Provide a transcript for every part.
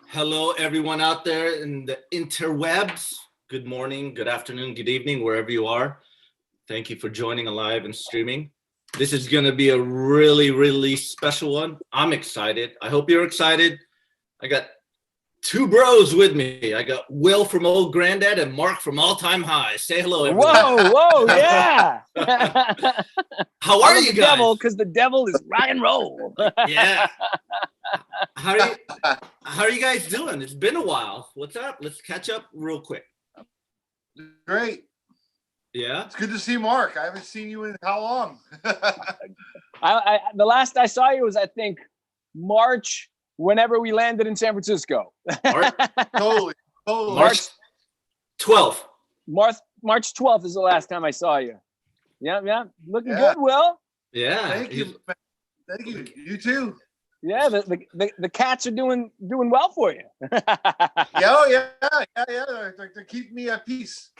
Hello, everyone out there in the interwebs. Good morning, good afternoon, good evening, wherever you are. Thank you for joining live and streaming. This is going to be a really, really special one. I'm excited. I hope you're excited. I got two bros with me. I got Will from Old Granddad and Mark from All Time High. Say hello, everyone. Whoa, yeah. How are you guys? Because the devil is rock and roll. Yeah. How are you guys doing? It's been a while. What's up? Let's catch up real quick. Great. Yeah. It's good to see Mark. I haven't seen you in how long? The last I saw you was, I think, March, whenever we landed in San Francisco. Totally. March 12th. March 12th is the last time I saw you. Yeah. Looking good, Will. Yeah. Thank you. Thank you. You too. Yeah, the cats are doing well for you. Yeah. They're keeping me at peace.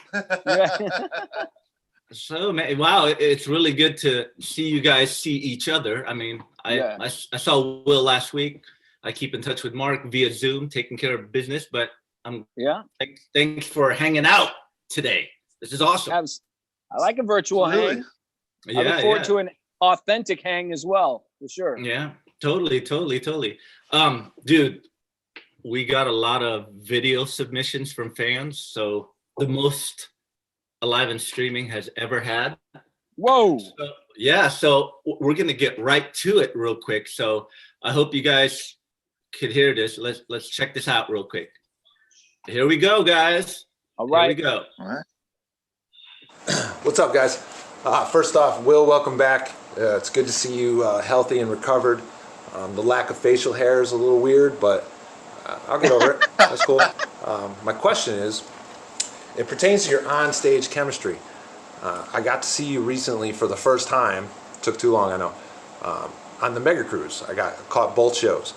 So, wow, it's really good to see you guys see each other. I mean, I saw Will last week. I keep in touch with Mark via Zoom, taking care of business. But thanks for hanging out today. This is awesome. I like a virtual hang. I look forward to an authentic hang as well, for sure. Yeah. Totally. Dude, we got a lot of video submissions from fans. So the most Alive and Streaming has ever had. Whoa. So we're going to get right to it real quick. So I hope you guys could hear this. Let's check this out real quick. Here we go, guys. All right. Here we go. All right. What's up, guys? First off, Will, welcome back. It's good to see you healthy and recovered. The lack of facial hair is a little weird, but I'll get over it. That's cool. My question is, it pertains to your on-stage chemistry. I got to see you recently for the first time. Took too long, I know. On the Mega Cruise, I caught both shows.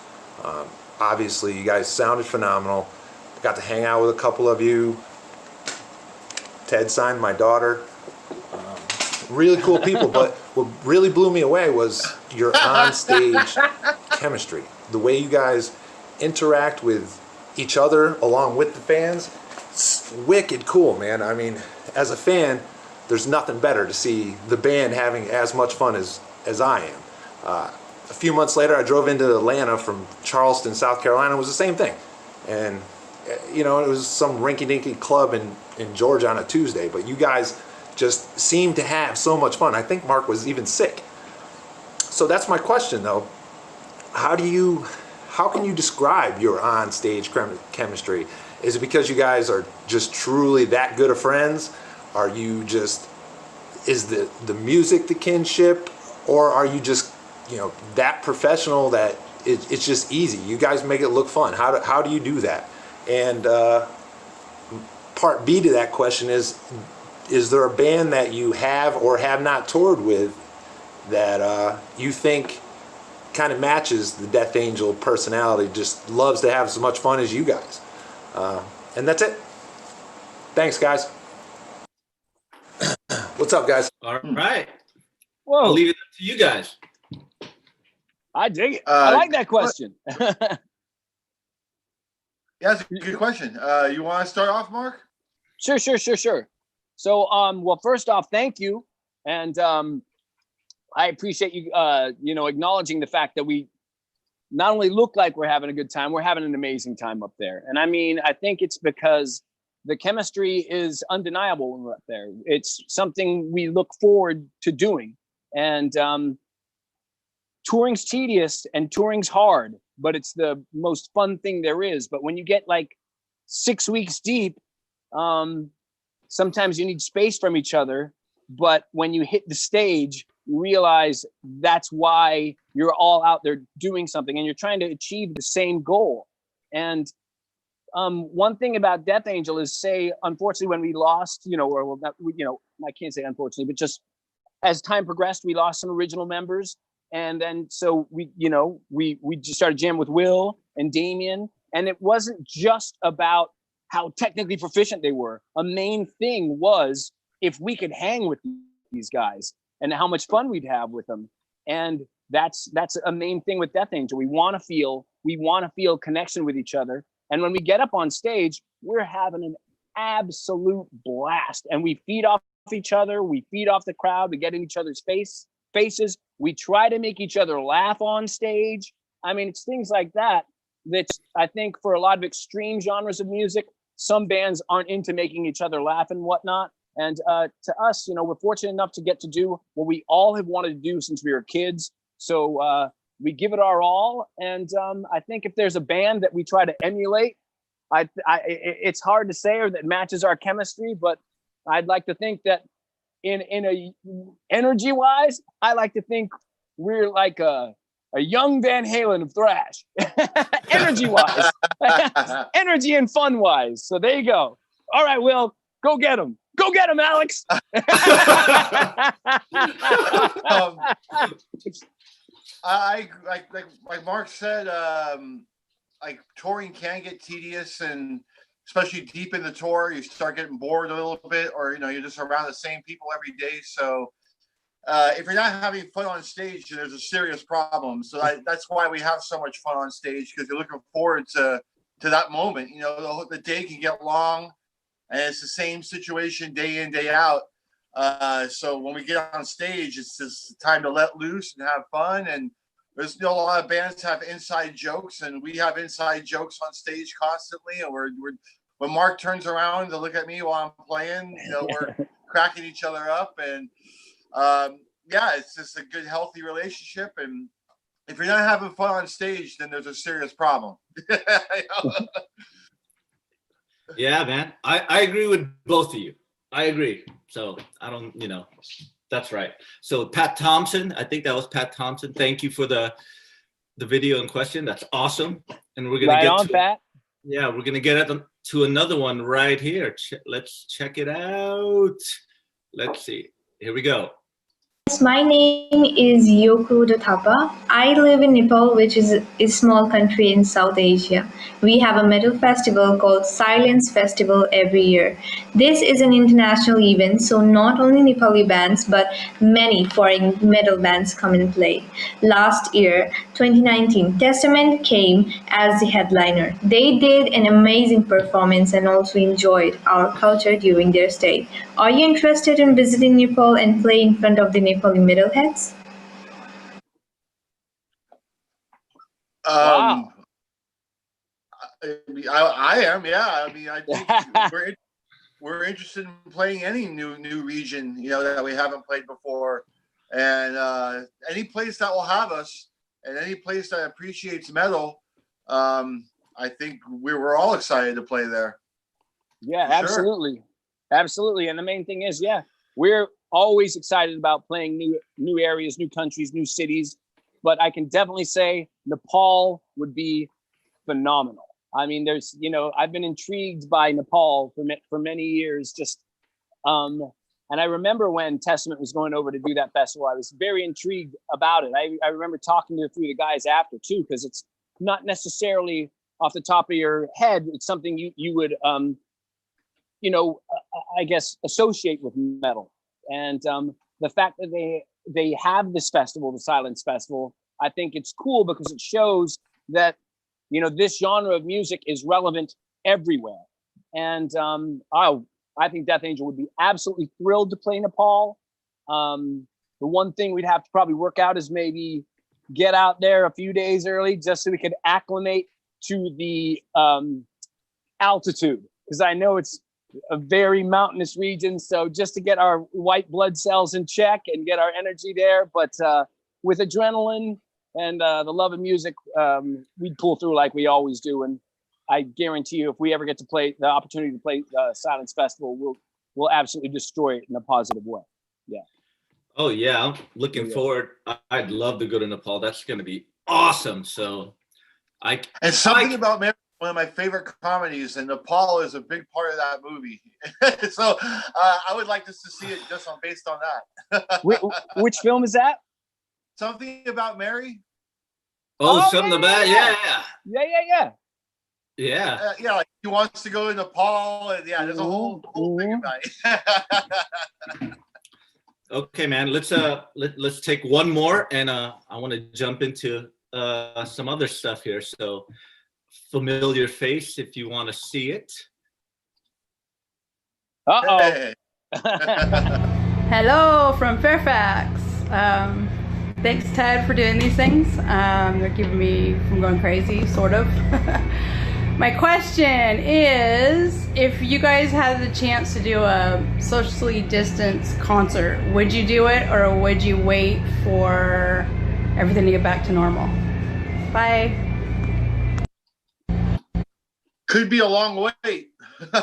Obviously, you guys sounded phenomenal. Got to hang out with a couple of you. Ted signed my daughter. Really cool people, but what really blew me away was your on-stage chemistry. The way you guys interact with each other along with the fans. It's wicked cool, man. I mean, as a fan, there's nothing better to see the band having as much fun as I am. A few months later, I drove into Atlanta from Charleston, South Carolina. It was the same thing. And, it was some rinky-dinky club in Georgia on a Tuesday, but you guys just seemed to have so much fun. I think Mark was even sick. So that's my question, though. How can you describe your on-stage chemistry? Is it because you guys are just truly that good of friends? Are you just, is the music the kinship? Or are you just, that professional that it's just easy? You guys make it look fun. How do you do that? And part B to that question is there a band that you have or have not toured with that you think kind of matches the Death Angel personality, just loves to have as much fun as you guys? And that's it. Thanks, guys. What's up, guys? All right. Whoa. I'll leave it up to you guys. I dig it. I like that question. Yeah, that's a good question. You want to start off, Mark? Sure. So, well, first off, thank you. And I appreciate you, acknowledging the fact that we not only look like we're having a good time, we're having an amazing time up there. And I mean, I think it's because the chemistry is undeniable when we're up there. It's something we look forward to doing. And touring's tedious and touring's hard, but it's the most fun thing there is. But when you get like 6 weeks deep, sometimes you need space from each other. But when you hit the stage, you realize that's why you're all out there doing something and you're trying to achieve the same goal. And one thing about Death Angel is, say, unfortunately, when we lost, I can't say unfortunately, but just as time progressed, we lost some original members. And then so we just started jamming with Will and Damien. And it wasn't just about how technically proficient they were. A main thing was if we could hang with these guys and how much fun we'd have with them. And that's a main thing with Death Angel. We want to feel We want to feel connection with each other. And when we get up on stage, we're having an absolute blast. And we feed off each other. We feed off the crowd. We get in each other's faces. We try to make each other laugh on stage. I mean, it's things like that that I think for a lot of extreme genres of music, some bands aren't into making each other laugh and whatnot. And to us, you know, we're fortunate enough to get to do what we all have wanted to do since we were kids. So we give it our all. And I think if there's a band that we try to emulate, it's hard to say or that matches our chemistry, but I'd like to think that in a energy wise, I like to think we're like a young Van Halen of thrash, energy wise, energy and fun wise. So there you go. All right, Will, go get him. Go get him, Alex. I like Mark said, like touring can get tedious, and especially deep in the tour, you start getting bored a little bit, or you know, you're just around the same people every day. So if you're not having fun on stage, there's a serious problem. So that's why we have so much fun on stage, because you're looking forward to that moment. You know, the day can get long, and it's the same situation day in, day out. So when we get on stage, it's just time to let loose and have fun. And there's a lot of bands have inside jokes, and we have inside jokes on stage constantly. And we're when Mark turns around to look at me while I'm playing, you know, we're cracking each other up. And yeah, it's just a good, healthy relationship. And if you're not having fun on stage, then there's a serious problem. You know? Yeah, man. I agree with both of you. I agree. So I don't, you know, that's right. So Pat Thompson, I think that was Pat Thompson. Thank you for the video in question. That's awesome. And we're gonna Right get on, to Pat. Yeah, we're gonna get to another one right here. Let's check it out. Let's see. Here we go. My name is Yoko Thapa. I live in Nepal, which is a small country in South Asia. We have a metal festival called Silence Festival every year. This is an international event, so not only Nepali bands, but many foreign metal bands come and play. Last year, 2019, Testament came as the headliner. They did an amazing performance and also enjoyed our culture during their stay. Are you interested in visiting Nepal and play in front of the Nepali metalheads? Wow. I am, yeah. I mean, I think we're interested in playing any new region, you know, that we haven't played before, and any place that will have us, and any place that appreciates metal. I think we were all excited to play there. Yeah, For absolutely. sure. Absolutely. And the main thing is, yeah, we're always excited about playing new areas, new countries, new cities. But I can definitely say Nepal would be phenomenal. I mean, there's, you know, I've been intrigued by Nepal for many years. And I remember when Testament was going over to do that festival, I was very intrigued about it. I remember talking to a few of the guys after too, because it's not necessarily off the top of your head. It's something you would, you know, I guess associate with metal. And the fact that they have this festival, the Silence Festival, I think it's cool because it shows that, you know, this genre of music is relevant everywhere. And I think Death Angel would be absolutely thrilled to play Nepal. The one thing we'd have to probably work out is maybe get out there a few days early just so we could acclimate to the altitude, because I know it's a very mountainous region. So just to get our white blood cells in check and get our energy there. But with adrenaline and the love of music, we'd pull through like we always do. And I guarantee you, if we ever get to play the opportunity to play Silence Festival, we'll absolutely destroy it in a positive way. Yeah. Oh yeah, I'm looking forward. I'd love to go to Nepal. That's going to be awesome. So And something about Mary, one of my favorite comedies, and Nepal is a big part of that movie. So I would like us to see it just based on that. Which film is that? Something About Mary. Oh, something about Yeah. Yeah, like he wants to go to Nepal, and yeah, there's a whole thing about it. Okay, man. Let's take one more, and I want to jump into some other stuff here. So familiar face if you want to see it. Uh-oh. Hey. Hello from Fairfax. Thanks, Ted, for doing these things. They're keeping me from going crazy, sort of. My question is, if you guys had the chance to do a socially distanced concert, would you do it, or would you wait for everything to get back to normal? Bye. Could be a long wait.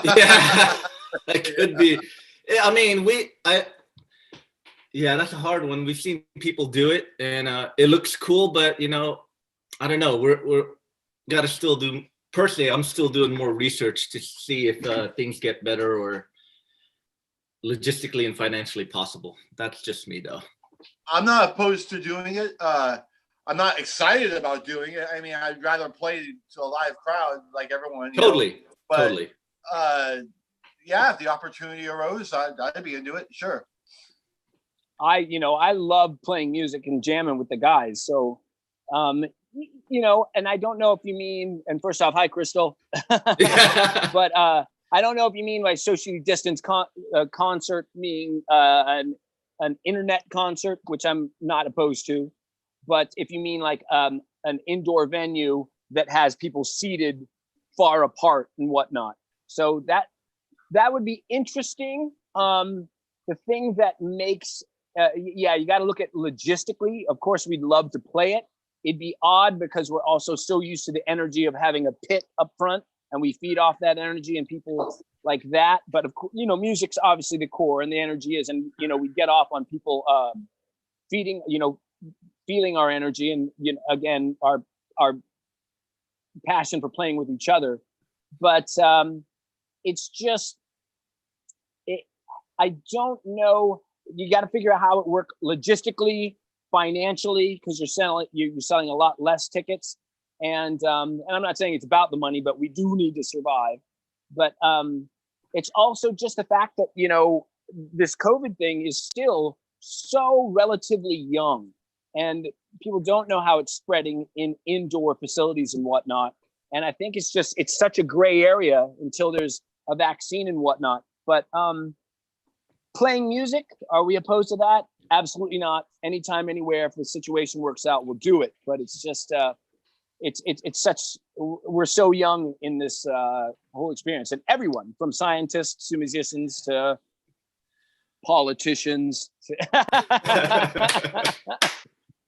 Yeah, it could be. I mean, yeah, that's a hard one. We've seen people do it, and it looks cool, but I don't know. We're got to still do. Personally, I'm still doing more research to see if things get better or logistically and financially possible. That's just me, though. I'm not opposed to doing it. I'm not excited about doing it. I mean, I'd rather play to a live crowd like everyone. Totally. But, Totally. Yeah, if the opportunity arose, I'd be into it. Sure. I love playing music and jamming with the guys. So, and I don't know if you mean, and first off, hi, Crystal. But I don't know if you mean by socially distanced concert meaning an internet concert, which I'm not opposed to. But if you mean like an indoor venue that has people seated far apart and whatnot. So that would be interesting. The thing that makes, you got to look at logistically. Of course, we'd love to play it. It'd be odd because we're also so used to the energy of having a pit up front, and we feed off that energy and people like that. But of course, music's obviously the core, and the energy is, and we get off on people feeding, feeling our energy, and again our passion for playing with each other. But it's just, I don't know. You got to figure out how it works logistically, financially, because you're selling a lot less tickets, and I'm not saying it's about the money, but we do need to survive. But it's also just the fact that this COVID thing is still so relatively young, and people don't know how it's spreading in indoor facilities and whatnot. And I think it's such a gray area until there's a vaccine and whatnot. But playing music, are we opposed to that? Absolutely not. Anytime, anywhere, if the situation works out, we'll do it. But it's just, we're so young in this whole experience. And everyone, from scientists to musicians to politicians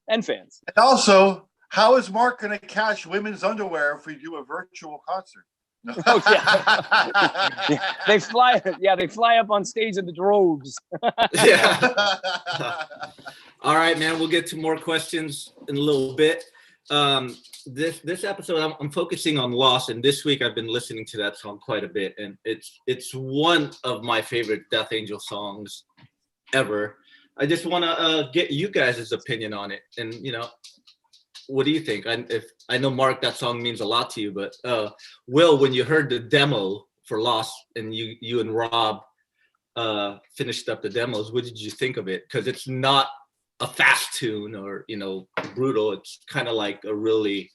and fans. And also, how is Mark going to cash women's underwear if we do a virtual concert? No. Oh, yeah. They fly up on stage in the droves. Yeah. All right, man. We'll get to more questions in a little bit. This episode, I'm focusing on Lost, and this week I've been listening to that song quite a bit, and it's one of my favorite Death Angel songs ever. I just want to get you guys' opinion on it, and what do you think? I know, Mark, that song means a lot to you, but Will, when you heard the demo for Lost and you and Rob finished up the demos, what did you think of it? Because it's not a fast tune or brutal. It's kind of like a really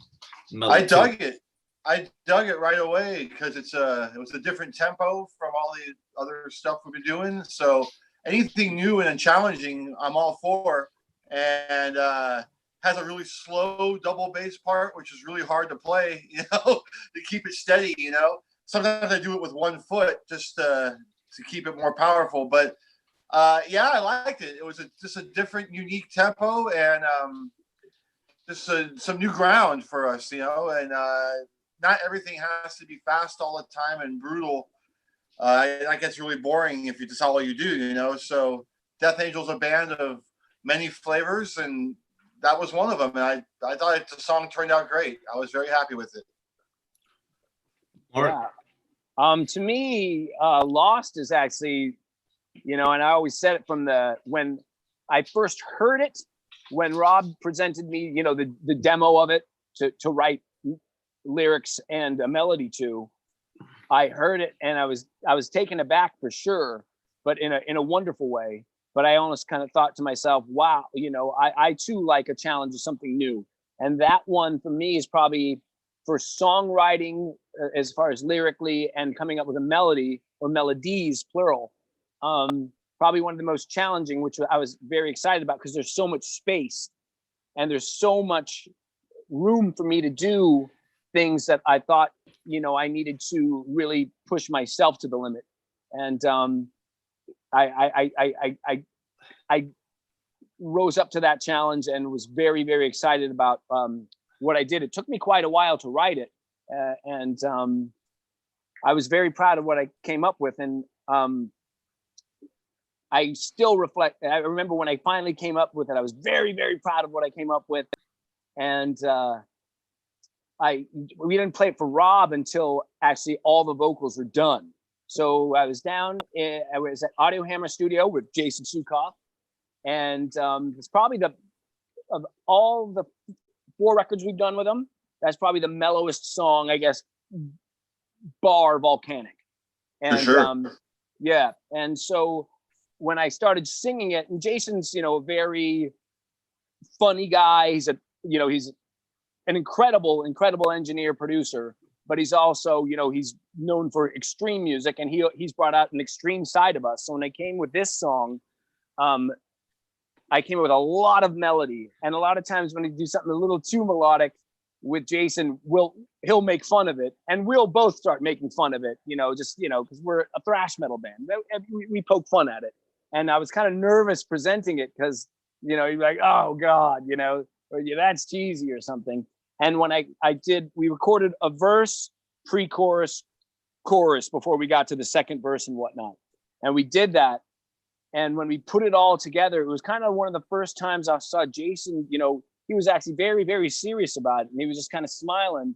mellow I dug it. I dug it right away because it was a different tempo from all the other stuff we've been doing. So anything new and challenging, I'm all for. And has a really slow double bass part, which is really hard to play, to keep it steady, Sometimes I do it with 1 foot just to keep it more powerful. But yeah, I liked it. It was just a different, unique tempo, and just some new ground for us, and not everything has to be fast all the time and brutal. That gets really boring if it's all you do, So Death Angel's a band of many flavors, and that was one of them. And I thought the song turned out great. I was very happy with it. Yeah. To me, Lost is actually, and I always said it when I first heard it, when Rob presented me, the demo of it to write lyrics and a melody to, I heard it and I was taken aback for sure, but in a wonderful way. But I almost kind of thought to myself, wow, I too like a challenge of something new. And that one for me is probably, for songwriting, as far as lyrically and coming up with a melody or melodies plural, probably one of the most challenging, which I was very excited about because there's so much space and there's so much room for me to do things that I thought, you know, I needed to really push myself to the limit. And I rose up to that challenge and was very, very excited about what I did. It took me quite a while to write it, and I was very proud of what I came up with. And I still reflect. I remember when I finally came up with it, I was very, very proud of what I came up with. And we didn't play it for Rob until actually all the vocals were done. So I was I was at Audio Hammer Studio with Jason Sukoff, and it's probably of all the 4 records we've done with him, that's probably the mellowest song, I guess, bar Volcanic. And for sure. Yeah. And so when I started singing it, and Jason's, you know, a very funny guy. He's an incredible engineer, producer, but he's also, you know, he's known for extreme music, and he's brought out an extreme side of us. So when I came with this song, I came up with a lot of melody, and a lot of times when I do something a little too melodic with Jason, he'll make fun of it, and we'll both start making fun of it, you know, just, you know, because we're a thrash metal band. We poke fun at it, and I was kind of nervous presenting it because, you know, you're like, oh God, you know, or yeah, that's cheesy or something. And when we recorded a verse, pre-chorus, chorus before we got to the second verse and whatnot, and we did that. And when we put it all together, it was kind of one of the first times I saw Jason, you know, he was actually very, very serious about it. And he was just kind of smiling.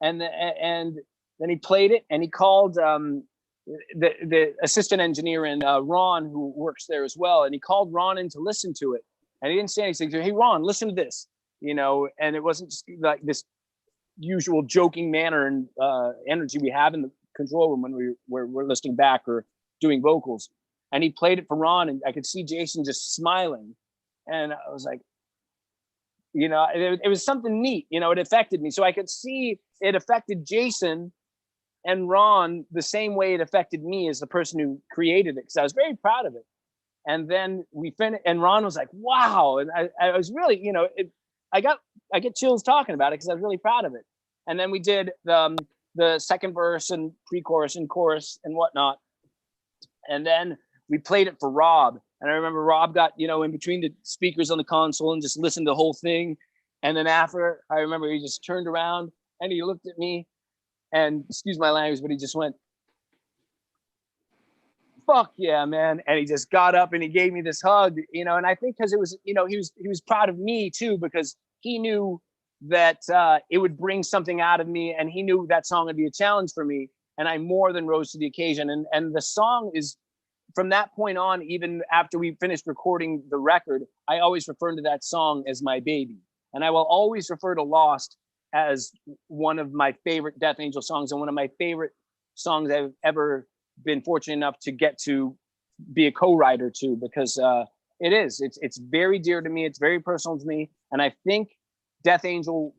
And then he played it, and he called the assistant engineer and Ron, who works there as well. And he called Ron in to listen to it. And he didn't say anything. He said, hey, Ron, listen to this, you know, and it wasn't just like this usual joking manner and energy we have in the control room when we're listening back or doing vocals. And he played it for Ron, and I could see Jason just smiling. And I was like, you know, it was something neat, you know, it affected me. So I could see it affected Jason and Ron the same way it affected me as the person who created it, because I was very proud of it. And then we finished, and Ron was like, wow. And I was really, you know, I get chills talking about it because I was really proud of it. And then we did the second verse and pre-chorus and chorus and whatnot. And then we played it for Rob. And I remember Rob got, you know, in between the speakers on the console and just listened to the whole thing. And then after, I remember he just turned around and he looked at me, and excuse my language, but he just went, fuck yeah, man. And he just got up and he gave me this hug, you know. And I think because it was, you know, he was proud of me too, because he knew that it would bring something out of me, and he knew that song would be a challenge for me. And I more than rose to the occasion. And the song is, from that point on, even after we finished recording the record, I always refer to that song as my baby. And I will always refer to Lost as one of my favorite Death Angel songs, and one of my favorite songs I've ever been fortunate enough to get to be a co-writer to, because it's very dear to me. It's very personal to me. And I think Death Angel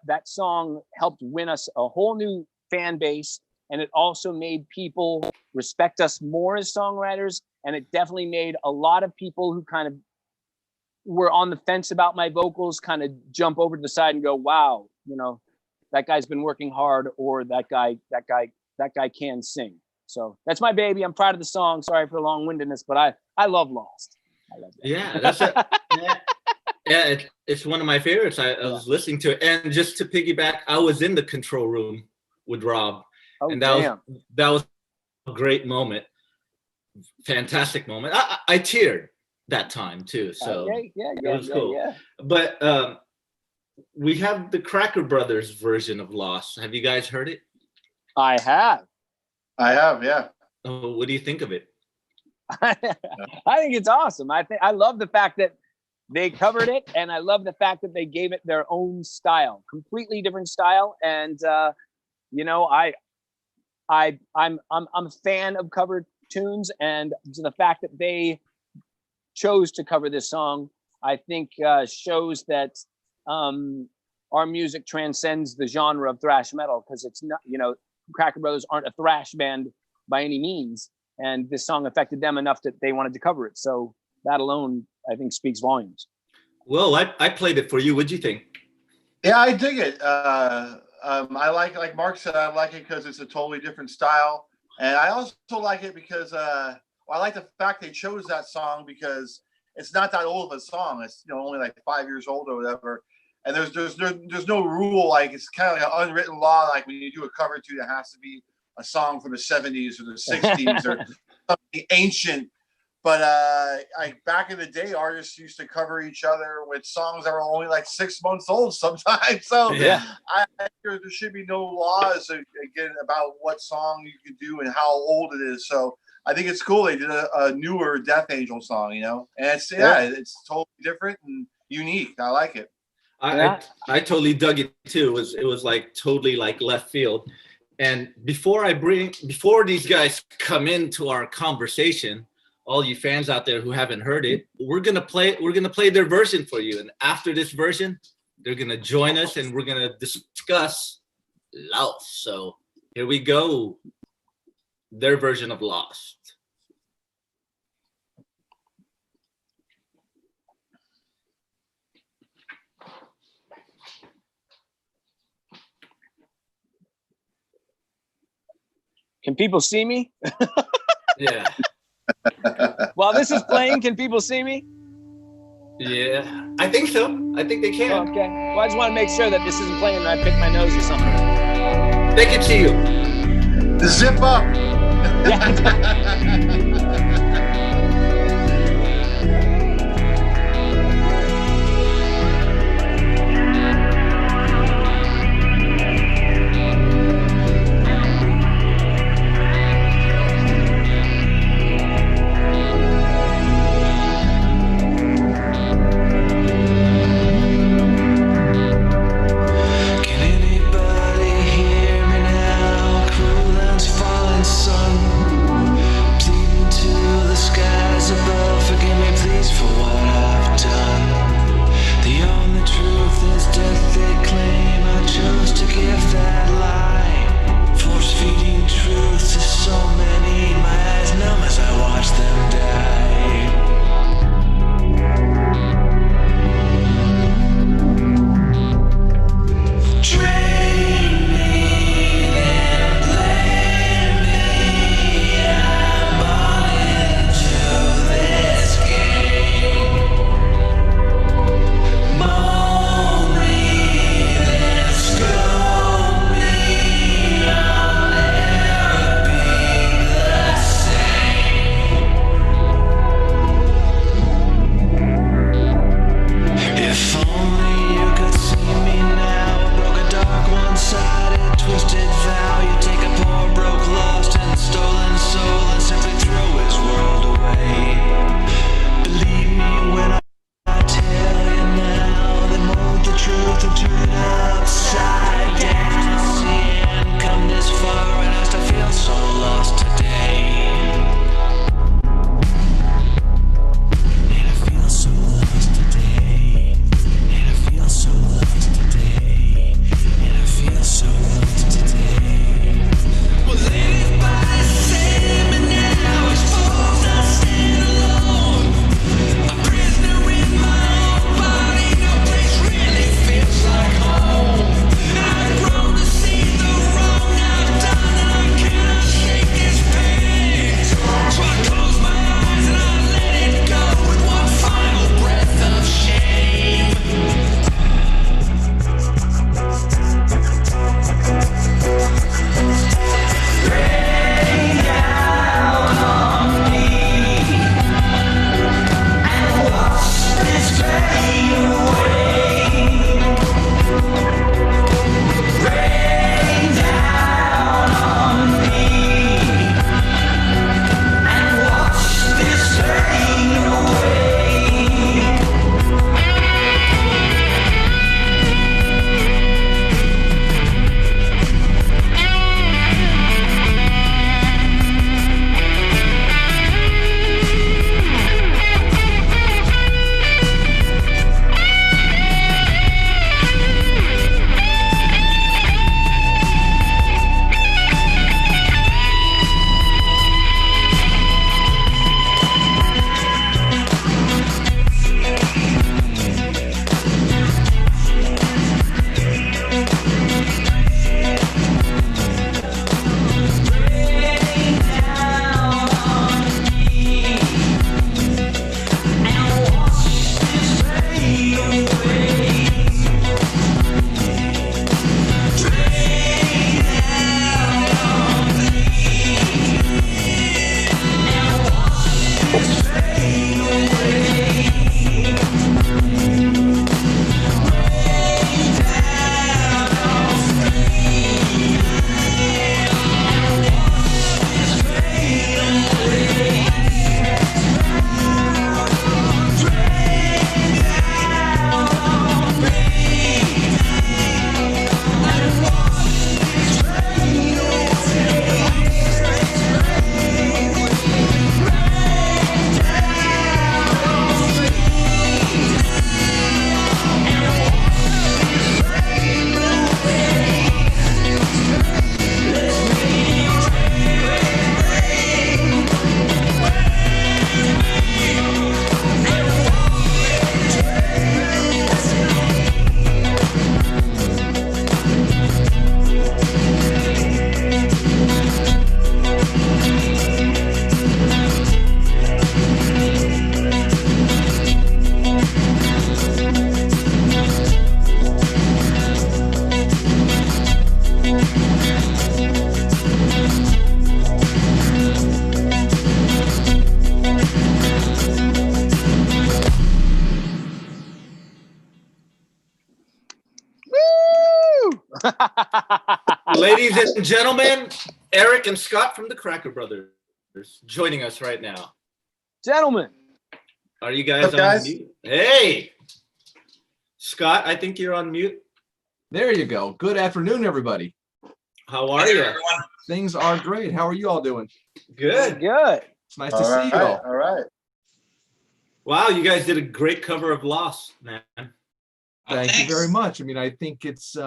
that song helped win us a whole new fan base. And it also made people respect us more as songwriters. And it definitely made a lot of people who kind of were on the fence about my vocals kind of jump over to the side and go, wow, you know, that guy's been working hard, or that guy can sing. So that's my baby. I'm proud of the song. Sorry for the long-windedness, but I love Lost. I love that. Yeah, that's it. Yeah, it's one of my favorites. I was listening to it. And just to piggyback, I was in the control room with Rob. Oh, and damn. that was a great moment. Fantastic moment. I teared that time too. So it was cool. Yeah. But we have the Cracker Brothers version of Lost. Have you guys heard it? I have, yeah. Oh, what do you think of it? I think it's awesome. I love the fact that they covered it, and I love the fact that they gave it their own style, completely different style. And you know, I'm a fan of covered tunes, and the fact that they chose to cover this song, I think shows that our music transcends the genre of thrash metal, because it's not, Cracker Brothers aren't a thrash band by any means, and this song affected them enough that they wanted to cover it. So that alone, I think, speaks volumes. Well, I played it for you. What'd you think? Yeah, I dig it. I like Mark said, I like it because it's a totally different style, and I also like it because I like the fact they chose that song, because it's not that old of a song. It's only like 5 years old or whatever. And there's no rule, like it's kind of like an unwritten law, like when you do a cover tune, it has to be a song from the 70s or the 60s or something ancient. But back in the day, artists used to cover each other with songs that were only like 6 months old sometimes. So Yeah. I there should be no laws again about what song you can do and how old it is. So I think it's cool they did a newer Death Angel song, and it's totally different and unique. I like it. I totally dug it too. It was like totally like left field. And before these guys come into our conversation, all you fans out there who haven't heard it, we're gonna play their version for you. And after this version, they're gonna join us and we're gonna discuss Lost. So here we go. Their version of Lost. Can people see me? Yeah. While this is playing, can people see me? Yeah. I think so. I think they can. Okay. Well, I just want to make sure that this isn't playing and I pick my nose or something. They can see you. Zip up. Falling sun, bleeding Ladies and gentlemen, Eric and Scott from the Cracker Brothers joining us right now. Gentlemen. Are you guys on mute? Hey, Scott, I think you're on mute. There you go. Good afternoon, everybody. How are you? Things are great. How are you all doing? Good. Good. It's nice to see you all. All right. Wow, you guys did a great cover of Lost, man. Thank you very much. I mean, I think it's,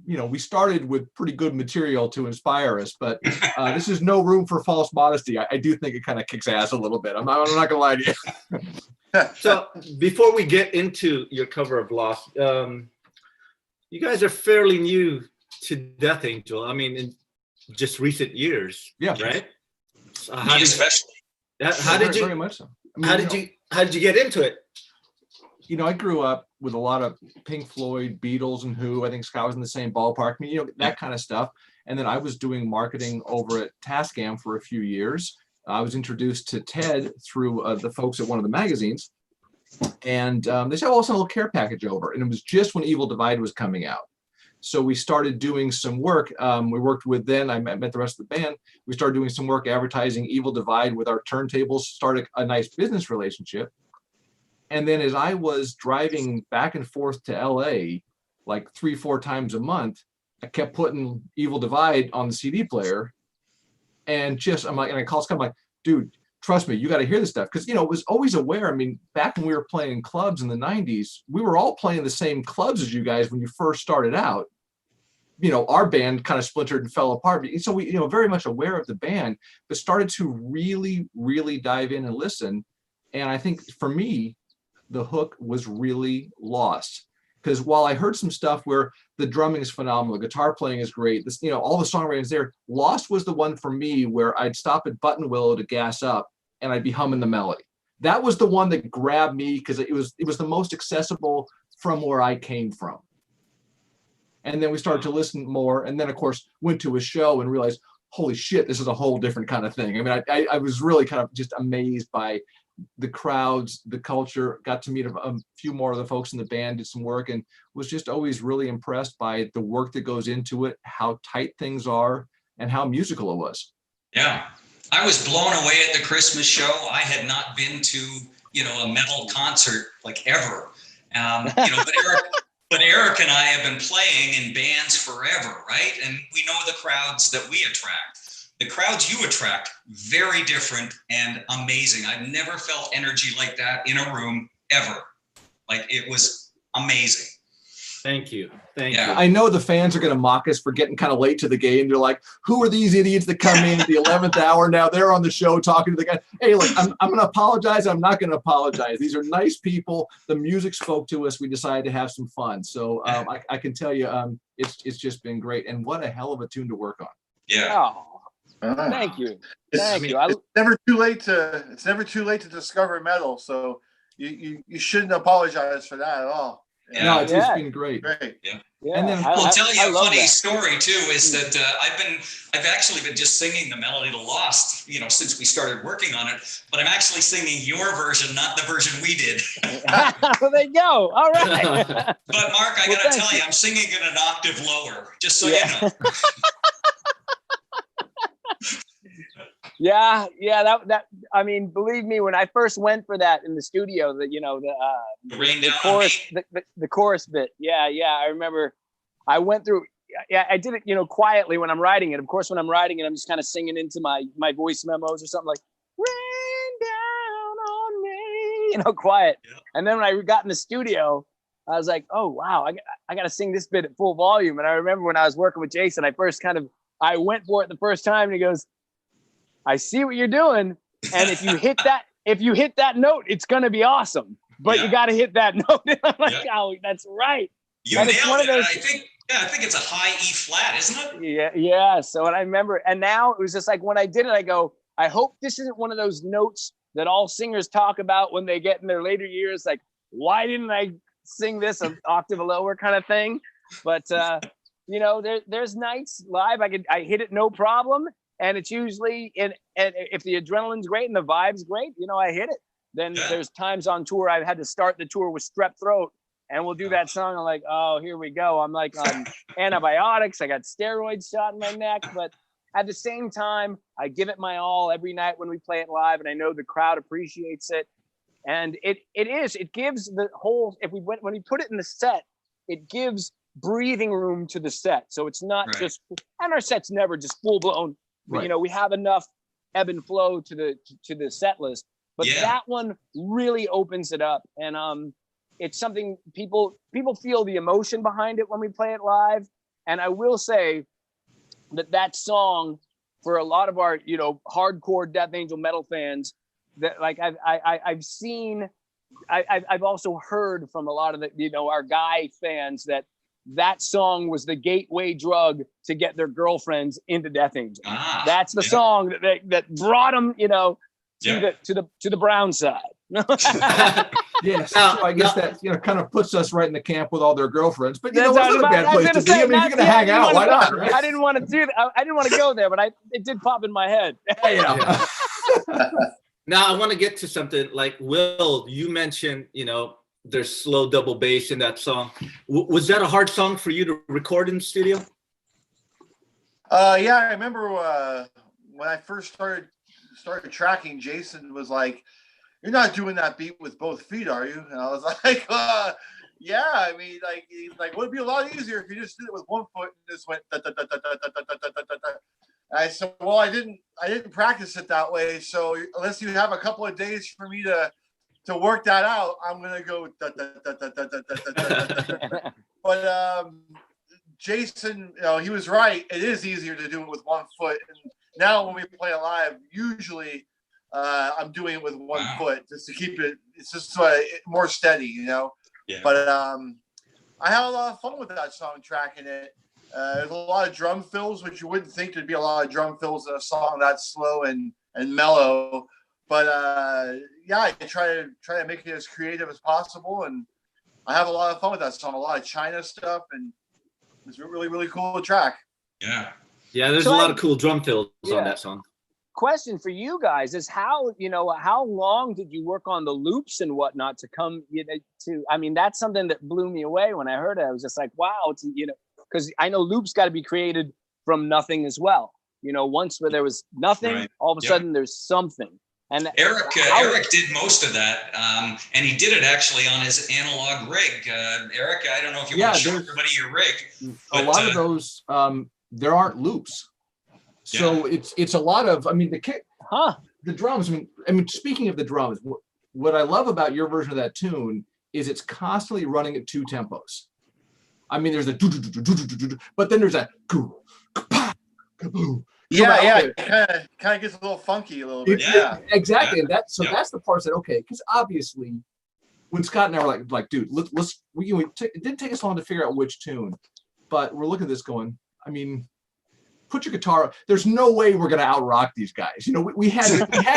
we started with pretty good material to inspire us, but this is no room for false modesty. I do think it kind of kicks ass a little bit. I'm not going to lie to you. So before we get into your cover of Lost, you guys are fairly new to Death Angel. I mean, in just recent years, right? So how did you? Very much so. I mean, How did you get into it? I grew up with a lot of Pink Floyd, Beatles, and Who. I think Scott was in the same ballpark. I mean, that kind of stuff. And then I was doing marketing over at Tascam for a few years. I was introduced to Ted through the folks at one of the magazines. And they said, "Oh, send a little care package over." And it was just when Evil Divide was coming out. So we started doing some work. We worked with then, I met the rest of the band. We started doing some work advertising Evil Divide with our turntables, started a nice business relationship. And then as I was driving back and forth to LA, like 3-4 times a month, I kept putting Evil Divide on the CD player. And I'm like, and I called Scott, I'm like, "Dude, trust me, you got to hear this stuff." Because, was always aware. I mean, back when we were playing in clubs in the 90s, we were all playing the same clubs as you guys when you first started out. Our band kind of splintered and fell apart. So we, very much aware of the band, but started to really, really dive in and listen. And I think for me, the hook was really Lost. Because while I heard some stuff where the drumming is phenomenal, the guitar playing is great, this, all the songwriting is there, Lost was the one for me where I'd stop at Button Willow to gas up and I'd be humming the melody. That was the one that grabbed me because it was the most accessible from where I came from. And then we started to listen more, and then of course went to a show and realized, holy shit, this is a whole different kind of thing. I mean, I was really kind of just amazed by the crowds, the culture. Got to meet a few more of the folks in the band, did some work, and was just always really impressed by the work that goes into it, how tight things are, and how musical it was. Yeah, I was blown away at the Christmas show. I had not been to, a metal concert like ever. But Eric and I have been playing in bands forever, right? And we know the crowds that we attract. The crowds you attract, very different and amazing. I've never felt energy like that in a room ever. Like, it was amazing. Thank you. Thank you. I know the fans are going to mock us for getting kind of late to the game. They're like, "Who are these idiots that come in at the 11th hour? Now they're on the show talking to the guy." Hey, look, I'm going to apologize. I'm not going to apologize. These are nice people. The music spoke to us. We decided to have some fun. So I can tell you, it's just been great. And what a hell of a tune to work on. Yeah. Oh, thank you. It's never too late to discover metal. So you shouldn't apologize for that at all. Yeah. No, it's been great. Yeah. And then I'll tell you a funny story too, is that I've actually been just singing the melody to Lost, since we started working on it, but I'm actually singing your version, not the version we did. Well, there you go. All right. But Mark, I gotta tell you, I'm singing it an octave lower, just so you know. Yeah, that I mean, believe me, when I first went for that in the studio, the chorus, the chorus bit. Yeah, I remember I went through. Yeah, I did it, quietly when I'm writing it. Of course, when I'm writing it, I'm just kind of singing into my voice memos or something like "Rain down on me," quiet. Yeah. And then when I got in the studio, I was like, "Oh wow, I got to sing this bit at full volume." And I remember when I was working with Jason, I went for it the first time, and he goes, "I see what you're doing, and if you hit that note, it's gonna be awesome. But you got to hit that note." And I'm like, "Oh, that's right." You nailed it. I think it's a high E flat, isn't it? Yeah. So and I remember, and now it was just like when I did it, I go, I hope this isn't one of those notes that all singers talk about when they get in their later years. Like, why didn't I sing this an octave lower kind of thing? But there's nights live I hit it no problem. And it's usually and if the adrenaline's great and the vibe's great, I hit it. Then there's times on tour I've had to start the tour with strep throat and we'll do that song. I'm like, oh, here we go. I'm like on antibiotics. I got steroids shot in my neck, but at the same time, I give it my all every night when we play it live, and I know the crowd appreciates it. And it gives the whole, when we put it in the set, it gives breathing room to the set. So it's not just, and our set's never just full blown, but you know, we have enough ebb and flow to the set list. But that one really opens it up, and it's something people feel the emotion behind it when we play it live. And I will say that song, for a lot of our, you know, hardcore Death Angel metal fans, that like I've seen, I've also heard from a lot of the, you know, our guy fans that song was the gateway drug to get their girlfriends into Death Angel. That's the song that brought them, you know, to the brown side. Yes, so I guess that, you know, kind of puts us right in the camp with all their girlfirriends. But you know, it's not a bad place to be. I mean, if you're gonna hang out, why not? Right? I didn't want to do that. I didn't want to go there, but it did pop in my head. Yeah. Now I want to get to something like, Will, you mentioned, you know, there's slow double bass in that song. Was that a hard song for you to record in the studio? Yeah, I remember when I first started tracking, Jason was like, "You're not doing that beat with both feet, are you?" And I was like, "Yeah, I mean, like, would it be a lot easier if you just did it with one foot and just went da da da da da da da da da da da." I said, "Well, I didn't practice it that way. So unless you have a couple of days for me to work that out, I'm gonna go da da da da da da da da da." But Jason, you know, he was right. It is easier to do it with one foot. And now when we play it live, usually I'm doing it with one foot just to keep it. It's just more steady, you know. Yeah. But I had a lot of fun with that song, tracking it. There's a lot of drum fills, which you wouldn't think there'd be a lot of drum fills in a song that slow and mellow. But yeah, I try to make it as creative as possible, and I have a lot of fun with that song. A lot of China stuff, and it's a really, really cool track. Yeah, there's a lot of cool drum fills on that song. Question for you guys is how long did you work on the loops and whatnot to come, you know, to, I mean, that's something that blew me away when I heard it. I was just like, wow, you know, because I know loops got to be created from nothing as well. You know, once where there was nothing, all of a sudden there's something. And Eric did most of that, and he did it actually on his analog rig. Eric, I don't know if you want to show everybody your rig. A lot of those, there aren't loops. So it's a lot of, I mean, the drums, I mean, speaking of the drums, what I love about your version of that tune is it's constantly running at two tempos. I mean, there's a but then there's a it kind of gets a little funky a little bit. Exactly. And that's the part that, okay, because obviously when Scott and I were like, dude, it didn't take us long to figure out which tune, but we're looking at this going, I mean, put your guitar. There's no way we're gonna out rock these guys. You know, we had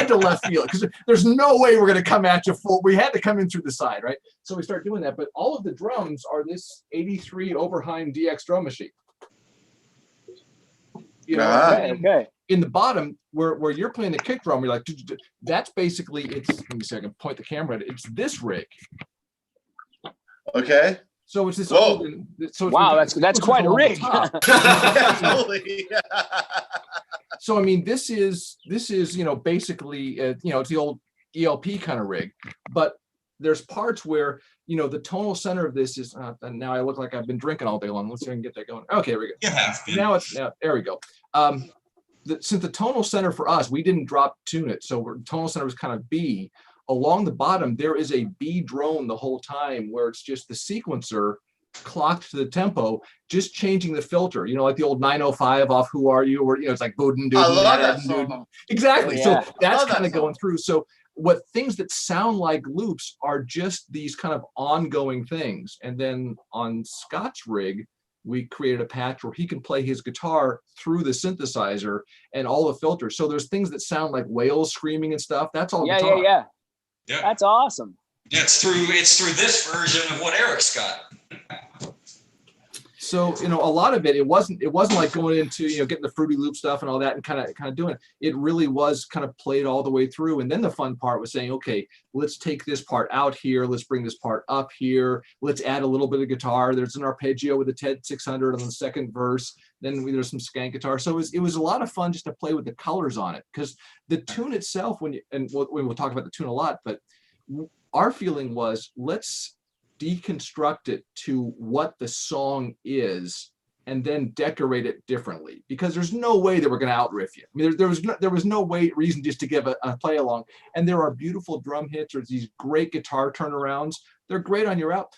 to left field because there's no way we're gonna come at you full. We had to come in through the side, right? So we start doing that. But all of the drums are this '83 Oberheim DX drum machine. You know, in the bottom where you're playing the kick drum, you're like, that's basically it's. Let me see, I can point the camera at it. It's this rig. Okay. So it's this. That's quite a rig. So I mean, this is you know, basically you know, it's the old ELP kind of rig, but there's parts where, you know, the tonal center of this is and now I look like I've been drinking all day long. Let's see if I can get that going. Okay, there we go. You have been. Now there we go. Since the tonal center for us, we didn't drop tune it, so tonal center was kind of B. Along the bottom, there is a B drone the whole time where it's just the sequencer clocked to the tempo, just changing the filter, you know, like the old 905 off Who Are You, or, you know, it's like Booden Dooden. I love that song. Exactly. Yeah. So that's kind of going through. So what things that sound like loops are just these kind of ongoing things. And then on Scott's rig, we created a patch where he can play his guitar through the synthesizer and all the filters. So there's things that sound like whales screaming and stuff. That's all guitar. Yeah. That's awesome. Yeah, it's through this version of what Eric's got. So, a lot of it wasn't like going into, getting the Fruity Loop stuff and all that and kind of doing it. It really was kind of played all the way through. And then the fun part was saying, okay, let's take this part out here. Let's bring this part up here. Let's add a little bit of guitar. There's an arpeggio with a TED 600 on the second verse. Then there's some skank guitar. So it was a lot of fun just to play with the colors on it, because the tune itself, we'll talk about the tune a lot, but our feeling was, let's deconstruct it to what the song is and then decorate it differently, because there's no way that we're going to outriff you. I mean, there was no reason just to give a play along. And there are beautiful drum hits. There's these great guitar turnarounds. They're great on your out.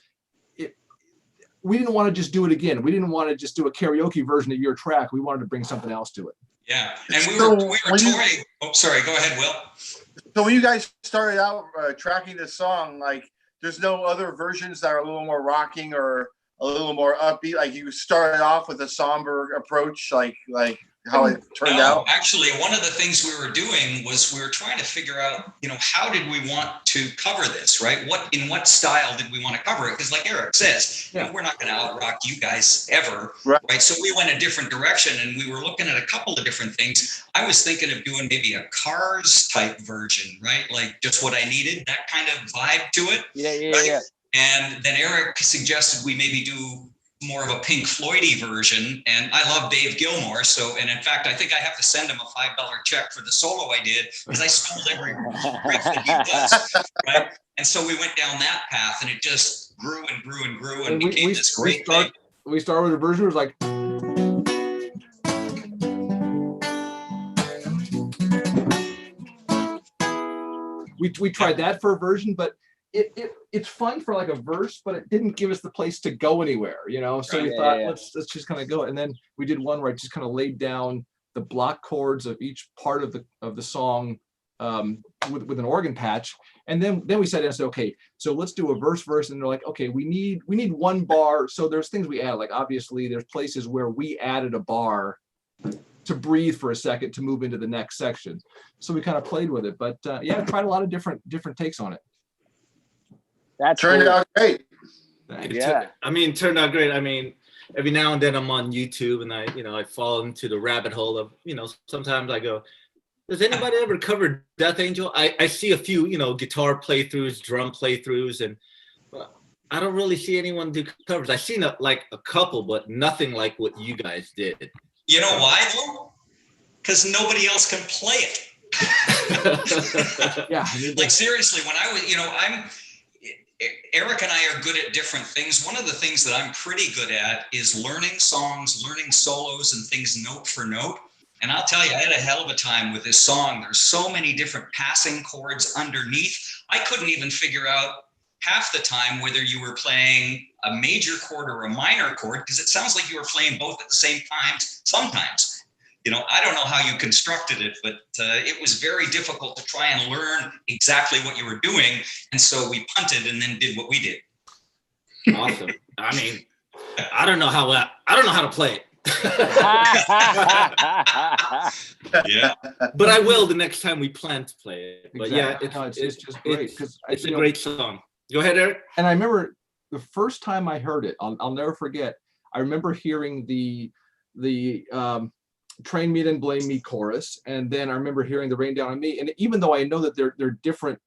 We didn't want to just do it again. We didn't want to just do a karaoke version of your track. We wanted to bring something else to it. Yeah, and we were touring. Oh, sorry. Go ahead, Will. So when you guys started out tracking this song, like, there's no other versions that are a little more rocking or a little more upbeat? Like, you started off with a somber approach, like how it turned out? Actually, one of the things we were doing was we were trying to figure out, how did we want to cover this, right? In what style did we want to cover it? Because like Eric says, we're not going to out-rock you guys ever, right? So we went a different direction, and we were looking at a couple of different things. I was thinking of doing maybe a Cars type version, right? Like Just What I Needed, that kind of vibe to it. Yeah. And then Eric suggested we maybe do more of a Pink Floydy version, and I love Dave Gilmour. And in fact, I think I have to send him a $5 check for the solo I did, because I stole every riff that he does, right? And so we went down that path, and it just grew and grew and grew and became this great thing. We started with a version. It was like. We tried that for a version, but it's fun for like a verse, but it didn't give us the place to go anywhere, So we thought, let's just kind of go. And then we did one where I just kind of laid down the block chords of each part of the song with an organ patch. And then we said, okay, so let's do a verse. And they're like, okay, we need one bar. So there's things we add, like obviously there's places where we added a bar to breathe for a second to move into the next section. So we kind of played with it, but tried a lot of different takes on it. That turned out great. Turned out great. I mean, every now and then I'm on YouTube and I fall into the rabbit hole of, sometimes I go, does anybody ever cover Death Angel? I see a few, guitar playthroughs, drum playthroughs, and I don't really see anyone do covers. I've seen a couple, but nothing like what you guys did. You know why though? Because nobody else can play it. Yeah. Like seriously, when I was, Eric and I are good at different things. One of the things that I'm pretty good at is learning songs, learning solos and things note for note. And I'll tell you, I had a hell of a time with this song. There's so many different passing chords underneath. I couldn't even figure out half the time whether you were playing a major chord or a minor chord, because it sounds like you were playing both at the same time sometimes. I don't know how you constructed it, but it was very difficult to try and learn exactly what you were doing. And so we punted and then did what we did. Awesome. I mean, I don't know how to play it. Yeah. But I will the next time we plan to play it. But exactly. It's just great, because it's a great song. Go ahead, Eric. And I remember the first time I heard it, I'll never forget. I remember hearing the Train Me Then Blame Me chorus, and then I remember hearing the Rain Down on Me. And even though I know that they're different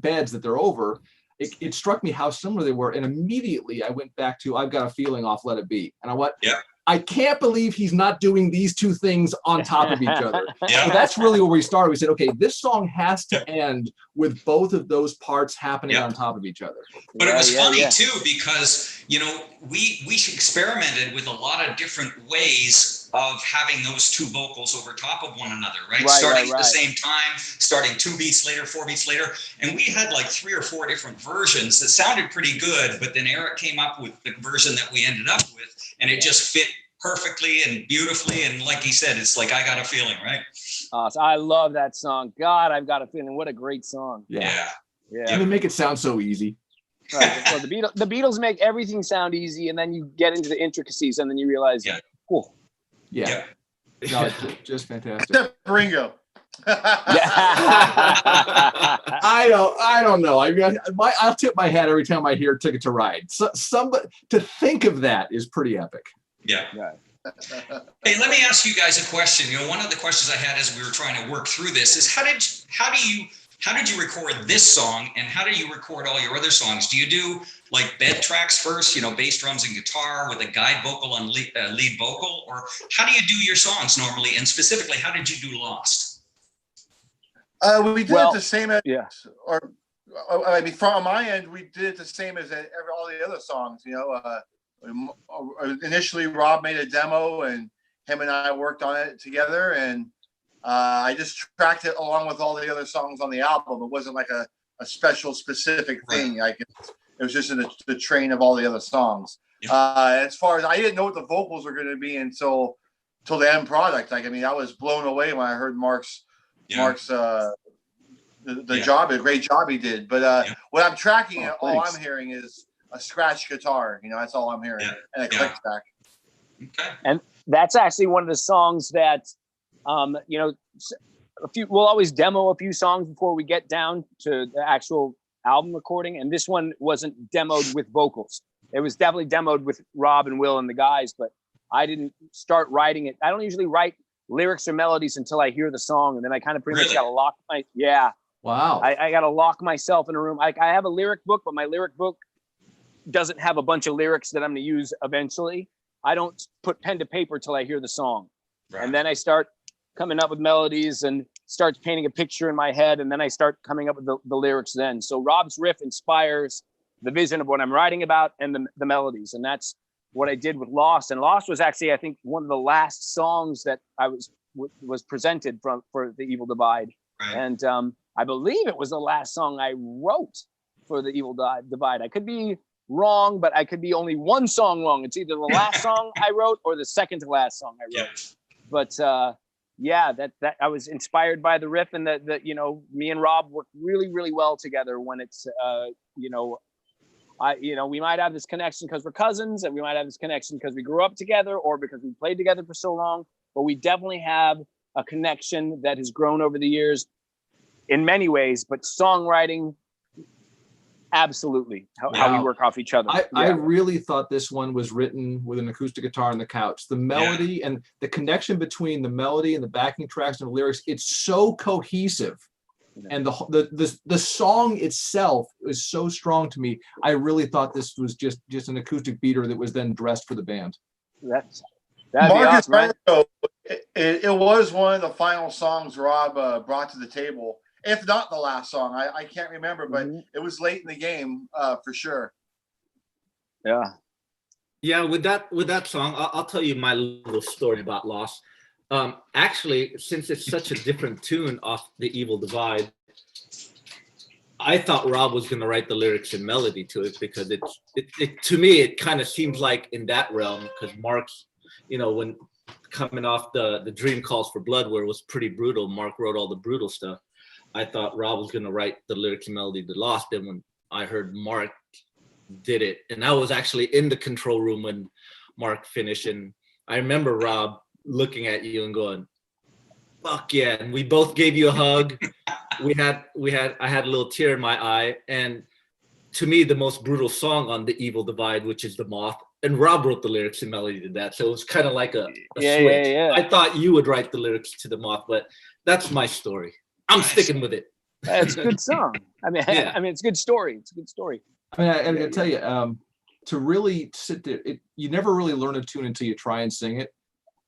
beds that they're over, it struck me how similar they were. And immediately I went back to I've Got a Feeling off Let It Be. And I can't believe he's not doing these two things on top of each other. Yeah. So that's really where we started. We said, okay, this song has to end with both of those parts happening on top of each other. But it was funny too, because, we experimented with a lot of different ways of having those two vocals over top of one another, right? Starting at the same time, starting 2 beats later, 4 beats later. And we had like 3 or 4 different versions that sounded pretty good, but then Eric came up with the version that we ended up with, and it just fit perfectly and beautifully. And like he said, it's like I Got a Feeling, right? So I love that song. God, I've Got a Feeling. What a great song. Yeah. They make it sound so easy. Right. So the Beatles make everything sound easy, and then you get into the intricacies, and then you realize, cool. Yeah. No, it's just fantastic. Except Ringo. I don't know. I mean, I'll tip my hat every time I hear Ticket to Ride. So, somebody to think of that is pretty epic. Yeah. Hey, let me ask you guys a question. You know, one of the questions I had as we were trying to work through this is how did you record this song, and how do you record all your other songs? Do you do like bed tracks first, you know, bass, drums, and guitar with a guide vocal and lead vocal, or how do you do your songs normally? And specifically, how did you do Lost? We did it the same as, or I mean, from my end, we did it the same as all the other songs. You know, initially Rob made a demo, and him and I worked on it together, and I just tracked it along with all the other songs on the album. It wasn't like a special specific thing. It was just in the train of all the other songs. As far as I didn't know what the vocals were going to be until the end product. Like, I mean, I was blown away when I heard Mark's the great job he did. But when I'm tracking it, all I'm hearing is a scratch guitar. You know, that's all I'm hearing, and a click track. Okay. And that's actually one of the songs that, you know, we'll always demo a few songs before we get down to the actual album recording. And this one wasn't demoed with vocals. It was definitely demoed with Rob and Will and the guys, but I didn't start writing it. I don't usually write lyrics or melodies until I hear the song, and then I kind of pretty much got to lock Wow. I got to lock myself in a room. I have a lyric book, but my lyric book doesn't have a bunch of lyrics that I'm going to use eventually. I don't put pen to paper till I hear the song. Right. And then I start coming up with melodies and start painting a picture in my head. And then I start coming up with the lyrics then. So Rob's riff inspires the vision of what I'm writing about and the melodies. And that's what I did with Lost. And Lost was actually, I think, one of the last songs that I was presented for the Evil Divide. Right. And I believe it was the last song I wrote for the Evil Divide. I could be wrong, but I could be only one song wrong. It's either the last song I wrote or the second to last song I wrote. But that I was inspired by the riff, and that you know, me and Rob work really, really well together when it's you know, we might have this connection because we're cousins, and we might have this connection because we grew up together or because we played together for so long, but we definitely have a connection that has grown over the years in many ways, but songwriting, absolutely how we work off each other. I really thought this one was written with an acoustic guitar on the couch. The melody and the connection between the melody and the backing tracks and the lyrics, it's so cohesive. And the song itself is so strong to me. I really thought this was just an acoustic beater that was then dressed for the band. That'd be awesome, right? It was one of the final songs Rob brought to the table. If not the last song, I can't remember, but it was late in the game for sure. Yeah. With that song, I'll tell you my little story about Lost. Actually, since it's such a different tune off the Evil Divide, I thought Rob was going to write the lyrics and melody to it, because it to me it kind of seems like in that realm, because Mark's, you know, when coming off the Dream Calls for Blood, where it was pretty brutal, Mark wrote all the brutal stuff. I thought Rob was going to write the lyrics and melody to Lost. And when I heard Mark did it, and I was actually in the control room when Mark finished, and I remember Rob looking at you and going, fuck yeah. And we both gave you a hug. I had a little tear in my eye. And to me, the most brutal song on the Evil Divide, which is The Moth, and Rob wrote the lyrics and melody to that. So it was kind of like a switch. Yeah. I thought you would write the lyrics to The Moth, but that's my story. I'm sticking with it. It's a good song. I mean, it's a good story. It's a good story. I mean, I'm gonna tell you, to really sit there, you never really learn a tune until you try and sing it.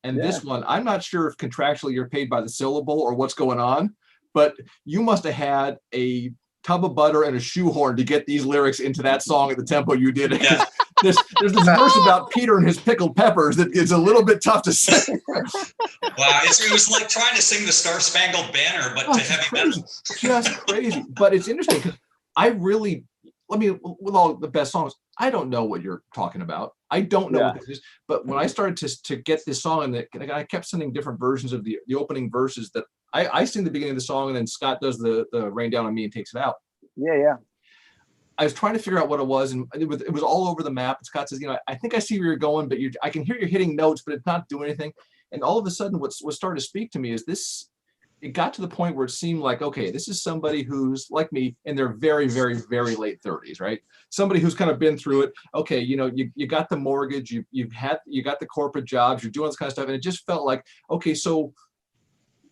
And this one, I'm not sure if contractually you're paid by the syllable or what's going on, but you must have had a tub of butter and a shoehorn to get these lyrics into that song at the tempo you did. Yeah. There's this verse about Peter and his pickled peppers that is a little bit tough to sing. Wow, it was like trying to sing the Star Spangled Banner, but to heavy metal. Just crazy. But it's interesting because with all the best songs, I don't know what you're talking about. I don't know what this is. But when I started to get this song, and I kept sending different versions of the opening verses that I sing the beginning of the song, and then Scott does the Rain Down on Me and takes it out. Yeah. I was trying to figure out what it was, and it was all over the map. And Scott says, I think I see where you're going, but I can hear you hitting notes, but it's not doing anything. And all of a sudden, what started to speak to me is this it got to the point where it seemed like, okay, this is somebody who's like me in their very, very, very late 30s, right? Somebody who's kind of been through it. Okay, you got the mortgage, you got the corporate jobs, you're doing this kind of stuff, and it just felt like, okay, so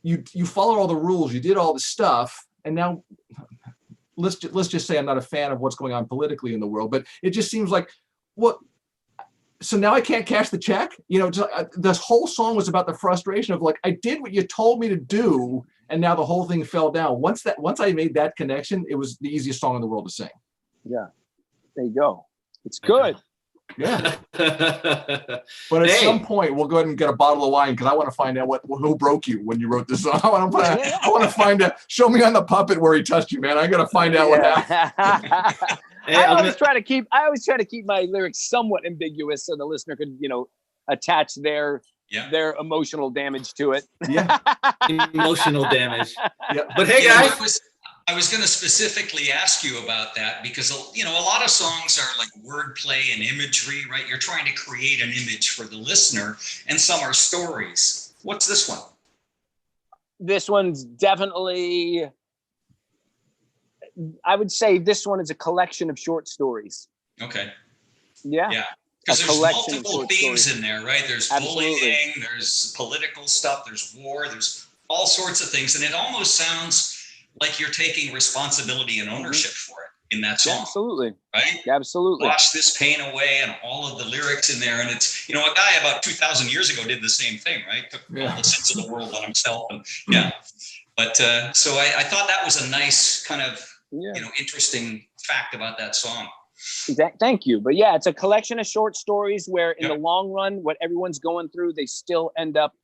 you followed all the rules, you did all the stuff, and now let's just say I'm not a fan of what's going on politically in the world, but it just seems like, what? So now I can't cash the check. This whole song was about the frustration of like, I did what you told me to do, and now the whole thing fell down. Once I made that connection, it was the easiest song in the world to sing. Yeah, there you go. It's good. Yeah. But at some point, we'll go ahead and get a bottle of wine because I want to find out who broke you when you wrote this song. I want to find out. Show me on the puppet where he touched you, man. I got to find out what happened. I always try to keep my lyrics somewhat ambiguous so the listener could, attach their emotional damage to it. Yeah. Emotional damage. Yeah. But hey, guys. I was going to specifically ask you about that because, a lot of songs are like wordplay and imagery, right? You're trying to create an image for the listener, and some are stories. What's this one? This one's definitely, I would say this one is a collection of short stories. Okay. Yeah. Yeah. Because there's multiple themes in there, right? There's bullying, there's political stuff, there's war, there's all sorts of things. And it almost sounds like you're taking responsibility and ownership for it in that song. Absolutely. Right? Absolutely. Wash this pain away, and all of the lyrics in there. And it's, a guy about 2,000 years ago did the same thing, right? Took all the sins of the world on himself. And But so I thought that was a nice kind of, interesting fact about that song. Thank you. But yeah, it's a collection of short stories where in the long run, what everyone's going through, they still end up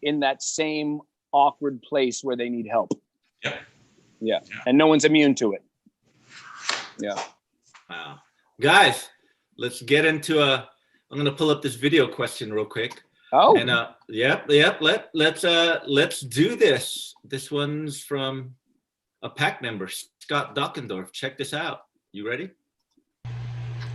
in that same awkward place where they need help. Yeah. And no one's immune to it. Yeah. Wow. Guys, let's get into I'm going to pull up this video question real quick. Oh. And let's do this. This one's from a pack member, Scott Dockendorf. Check this out. You ready?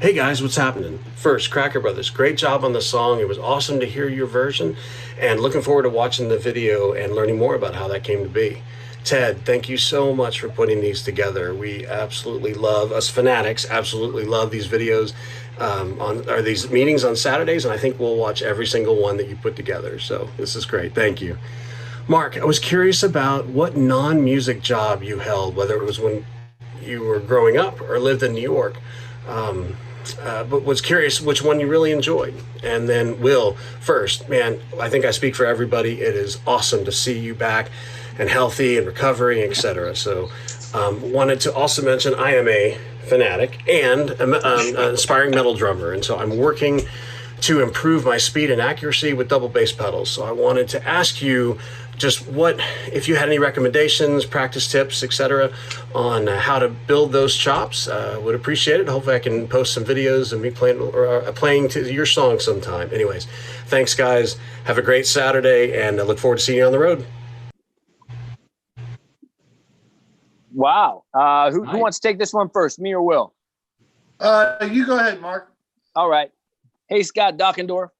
Hey guys, what's happening? First, Cracker Brothers, great job on the song. It was awesome to hear your version, and looking forward to watching the video and learning more about how that came to be. Ted, thank you so much for putting these together. We absolutely love, us fanatics, absolutely love these videos, these meetings on Saturdays, and I think we'll watch every single one that you put together. So this is great. Thank you. Mark, I was curious about what non-music job you held, whether it was when you were growing up or lived in New York. But was curious which one you really enjoyed. And then Will, first, man, I think I speak for everybody. It is awesome to see you back and healthy and recovering, etc. So wanted to also mention I am a fanatic and an aspiring metal drummer. And so I'm working to improve my speed and accuracy with double bass pedals. So I wanted to ask you just if you had any recommendations, practice tips, etc., on how to build those chops. Would appreciate it. Hopefully I can post some videos of me playing to your song sometime. Anyways, thanks guys. Have a great Saturday, and I look forward to seeing you on the road. Wow. Who wants to take this one first, me or Will? You go ahead, Mark. All right. Hey, Scott Dockendorf.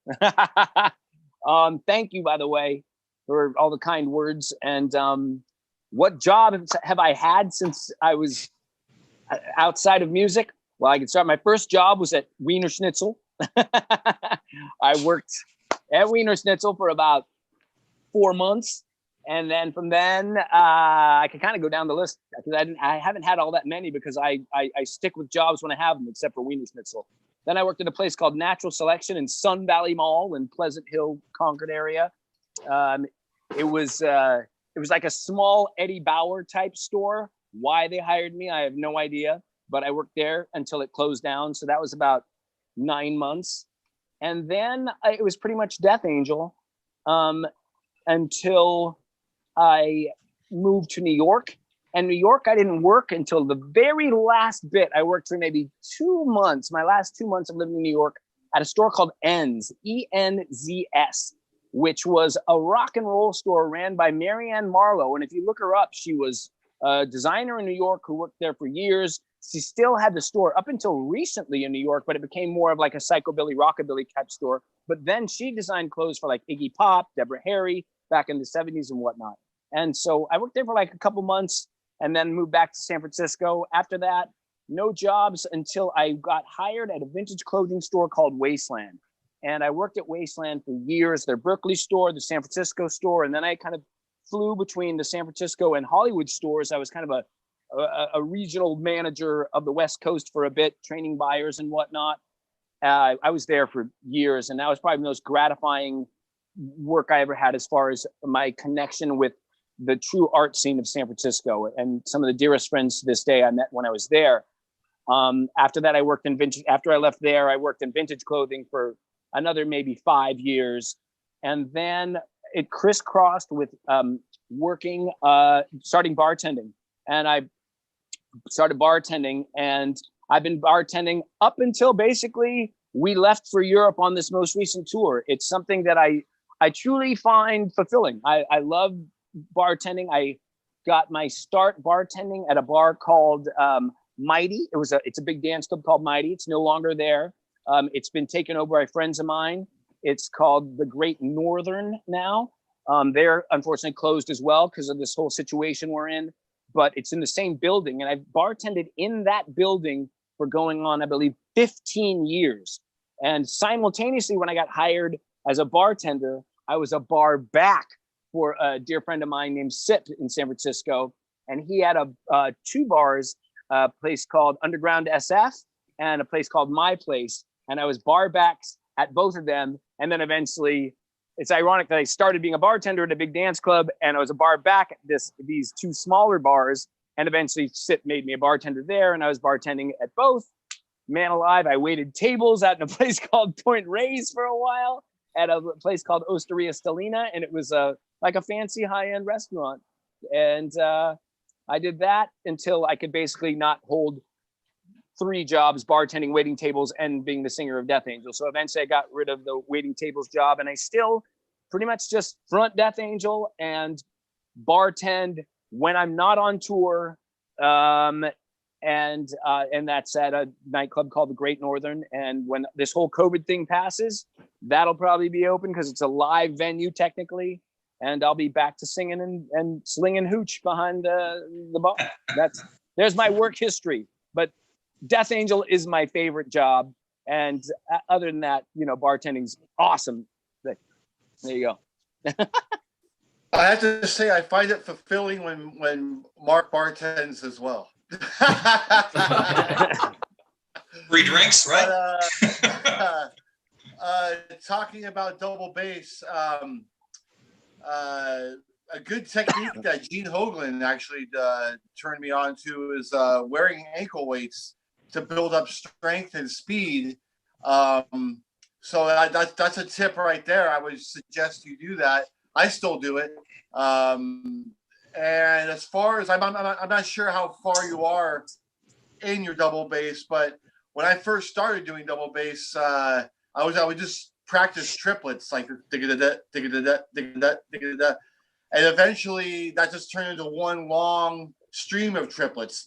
Thank you, by the way, for all the kind words. And what job have I had since I was outside of music? Well, I can start. My first job was at Wiener Schnitzel. I worked at Wiener Schnitzel for about 4 months. And then from then, I can kind of go down the list because I haven't had all that many because I stick with jobs when I have them, except for Wiener Schnitzel. Then I worked at a place called Natural Selection in Sun Valley Mall in Pleasant Hill, Concord area. It was like a small Eddie Bauer type store. Why they hired me, I have no idea. But I worked there until it closed down. So that was about 9 months. And then it was pretty much Death Angel until I moved to New York. And New York, I didn't work until the very last bit. I worked for maybe 2 months, my last 2 months of living in New York, at a store called Enz, E-N-Z-S, which was a rock and roll store ran by Marianne Marlowe. And if you look her up, she was a designer in New York who worked there for years. She still had the store up until recently in New York, but it became more of like a psychobilly, rockabilly type store. But then she designed clothes for like Iggy Pop, Deborah Harry, back in the 70s and whatnot. And so I worked there for like a couple months and then moved back to San Francisco. After that, no jobs until I got hired at a vintage clothing store called Wasteland. And I worked at Wasteland for years, their Berkeley store, the San Francisco store. And then I kind of flew between the San Francisco and Hollywood stores. I was kind of a regional manager of the West Coast for a bit, training buyers and whatnot. I was there for years, and that was probably the most gratifying work I ever had as far as my connection with the true art scene of San Francisco. And some of the dearest friends to this day I met when I was there. After that, I worked in vintage. After I left there, I worked in vintage clothing for another maybe 5 years. And then it crisscrossed with starting bartending. And I started bartending, and I've been bartending up until basically we left for Europe on this most recent tour. It's something that I truly find fulfilling. I love bartending. I got my start bartending at a bar called Mighty. It's a big dance club called Mighty. It's no longer there. It's been taken over by friends of mine. It's called the Great Northern now. They're unfortunately closed as well because of this whole situation we're in, but it's in the same building. And I've bartended in that building for going on, I believe, 15 years. And simultaneously, when I got hired as a bartender, I was a bar back for a dear friend of mine named Sip in San Francisco. And he had two bars, a place called Underground SF and a place called My Place. And I was bar backs at both of them. And then eventually, it's ironic that I started being a bartender at a big dance club, and I was a bar back at these two smaller bars. And eventually Sip made me a bartender there, and I was bartending at both. Man alive, I waited tables out in a place called Point Reyes for a while, at a place called Osteria Stellina, and it was like a fancy high-end restaurant. And I did that until I could basically not hold 3 jobs, bartending, waiting tables, and being the singer of Death Angel. So eventually I got rid of the waiting tables job, and I still pretty much just front Death Angel and bartend when I'm not on tour. And that's at a nightclub called the Great Northern. And when this whole COVID thing passes, that'll probably be open because it's a live venue technically. And I'll be back to singing and slinging hooch behind the bar. There's my work history. But Death Angel is my favorite job. And other than that, bartending's awesome. There you go. I have to say, I find it fulfilling when Mark bartends as well. Free drinks, right? But, talking about double bass, a good technique that Gene Hoglan actually turned me on to is wearing ankle weights to build up strength and speed. So that's a tip right there. I would suggest you do that. I still do it. And as far as I'm not sure how far you are in your double bass, but when I first started doing double bass, I would just practice triplets like and eventually that just turned into one long stream of triplets.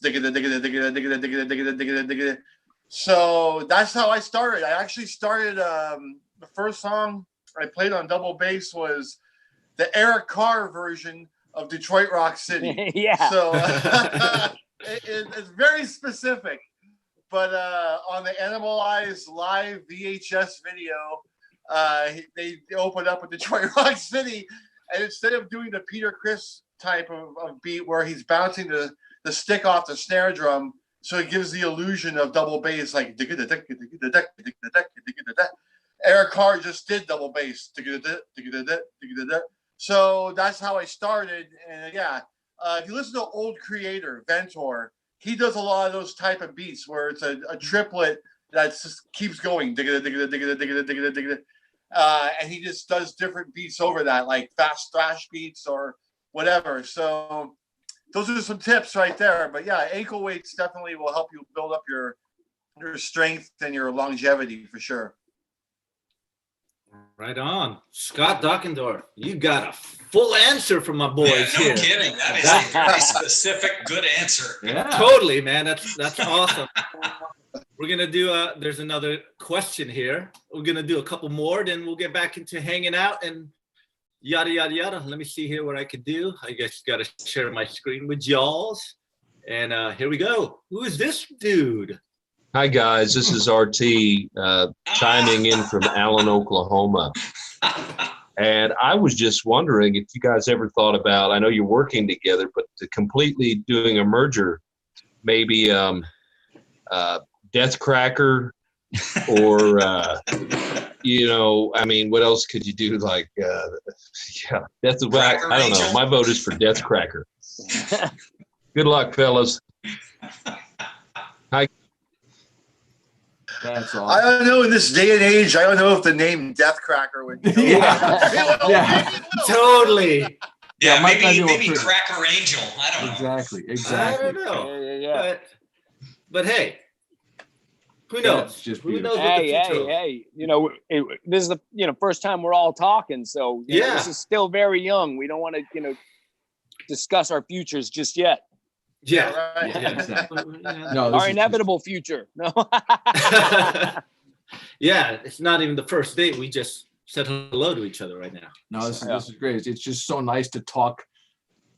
So that's how I started. I actually started. The first song I played on double bass was the Eric Carr version of Detroit Rock City. Yeah. So it's very specific. But on the Animalized live VHS video, they opened up with Detroit Rock City, and instead of doing the Peter Criss type of beat where he's bouncing the stick off the snare drum, so it gives the illusion of double bass, like Eric Carr just did double bass. So that's how I started. And yeah, if you listen to Old Creator, Ventor, he does a lot of those type of beats where it's a triplet that just keeps going. And he just does different beats over that, like fast thrash beats or whatever. So those are some tips right there. But yeah, ankle weights definitely will help you build up your strength and your longevity for sure. Right on. Scott Dockendorf, you got a full answer from my boys No here. kidding. That is a very specific, good answer. Yeah, totally, man. That's awesome. We're gonna do there's another question here. We're gonna do a couple more, then we'll get back into hanging out and yada yada yada. Let me see here what I could do. I guess got to share my screen with y'all's. And here we go. Who is this dude? Hi guys, this is RT chiming in from Allen, Oklahoma. And I was just wondering if you guys ever thought about, I know you're working together, but to completely doing a merger, maybe Death Cracker or, I mean, what else could you do? Like, yeah, Death of Black. I don't know. My vote is for Death Cracker. Good luck, fellas. Hi. That's I awesome. don't know, in this day and age, I don't know if the name Death Cracker would go. Yeah. Totally. Yeah, might not be maybe able to- Cracker Angel. I don't know. Exactly. I Exactly. don't know. Yeah. But hey, who That's knows? just Who beautiful. knows what the Hey, future holds? hey. This is the first time we're all talking, so Yeah. this is still very young. We don't want to discuss our futures just yet. Yeah. Right. Yeah. Exactly. Yeah. No, this Our is inevitable future. No. Yeah, it's not even the first date. We just said hello to each other right now. No, this Yeah. is great. It's just so nice to talk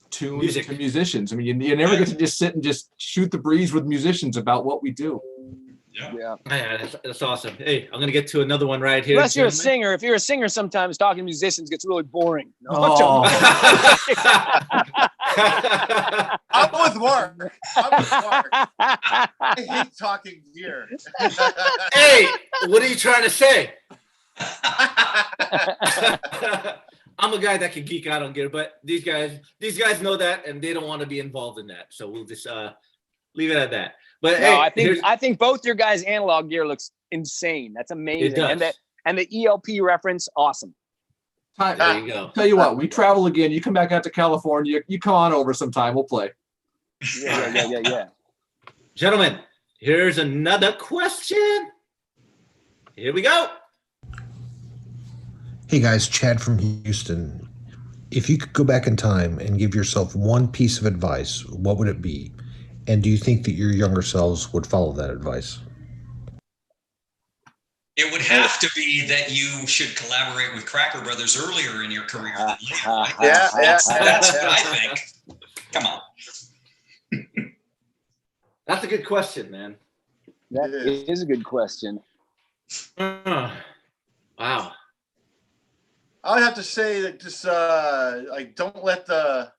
tunes Music. to musicians. I mean, you never get to just sit and just shoot the breeze with musicians about what we do. Yeah. Yeah. Yeah, that's awesome. Hey, I'm gonna get to another one right here. Unless you're a gentlemen. singer. If you're a singer, sometimes talking to musicians gets really boring. No, Oh. I'm with Mark. I hate talking gear. Hey, what are you trying to say? I'm a guy that can geek out on gear, but these guys know that, and they don't want to be involved in that. So we'll just leave it at that. But No, hey, I think both your guys' analog gear looks insane. That's amazing. It does. And the ELP reference, awesome. there you go. Tell you what, we travel again. You come back out to California. You come on over sometime. We'll play. Yeah. Gentlemen, here's another question. Here we go. Hey guys, Chad from Houston. If you could go back in time and give yourself one piece of advice, what would it be? And do you think that your younger selves would follow that advice? It would have to be that you should collaborate with Cracker Brothers earlier in your career than later. Right? Yeah. That's what I think. Come on. That's a good question, man. That is a good question. Wow. I would have to say that just like don't let the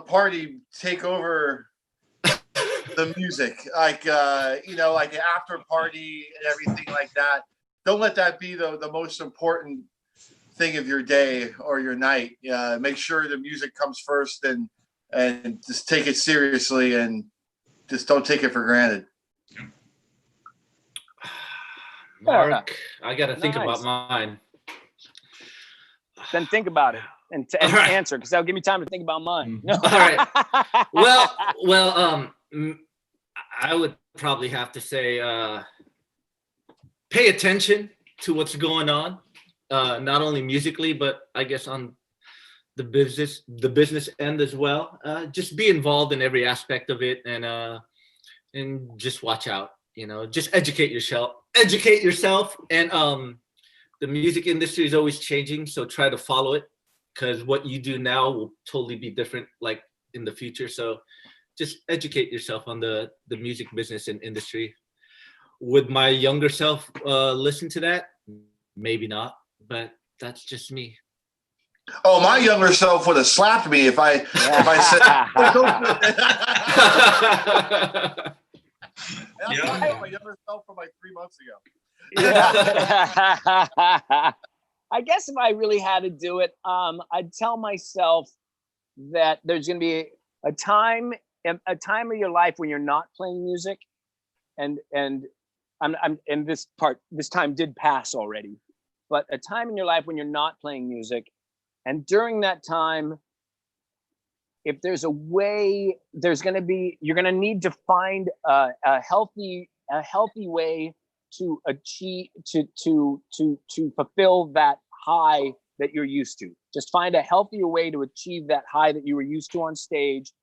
party take over the music. Like like the after party and everything like that. Don't let that be the most important thing of your day or your night. Make sure the music comes first and just take it seriously and just don't take it for granted. Mark, I got to think Nice. about mine. Then think about it and All right. answer, because that'll give me time to think about mine. No. All right. Well, I would probably have to say pay attention to what's going on, not only musically, but I guess on the business end as well. Just be involved in every aspect of it, and just watch out. Just educate yourself, and the music industry is always changing, so try to follow it, because what you do now will totally be different like in the future. So just educate yourself on the music business and industry. Would my younger self listen to that? Maybe not, but that's just me. Oh, my younger self would have slapped me if I said. That's Yeah. my younger self from like 3 months ago. I guess if I really had to do it, I'd tell myself that there's going to be a time of your life when you're not playing music, and this time did pass already, but a time in your life when you're not playing music, and during that time, if there's a way, you're going to need to find a healthy way to achieve, to fulfill that high that you're used to. Just find a healthier way to achieve that high that you were used to on stage,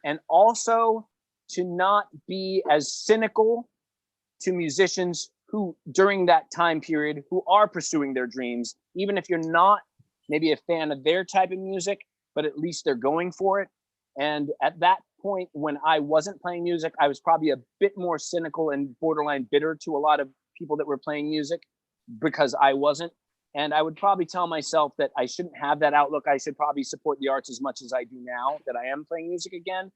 and also to not be as cynical to musicians who during that time period who are pursuing their dreams, even if you're not maybe a fan of their type of music, but at least they're going for it. And at that point, when I wasn't playing music, I was probably a bit more cynical and borderline bitter to a lot of people that were playing music because I wasn't. And I would probably tell myself that I shouldn't have that outlook. I should probably support the arts as much as I do now that I am playing music again.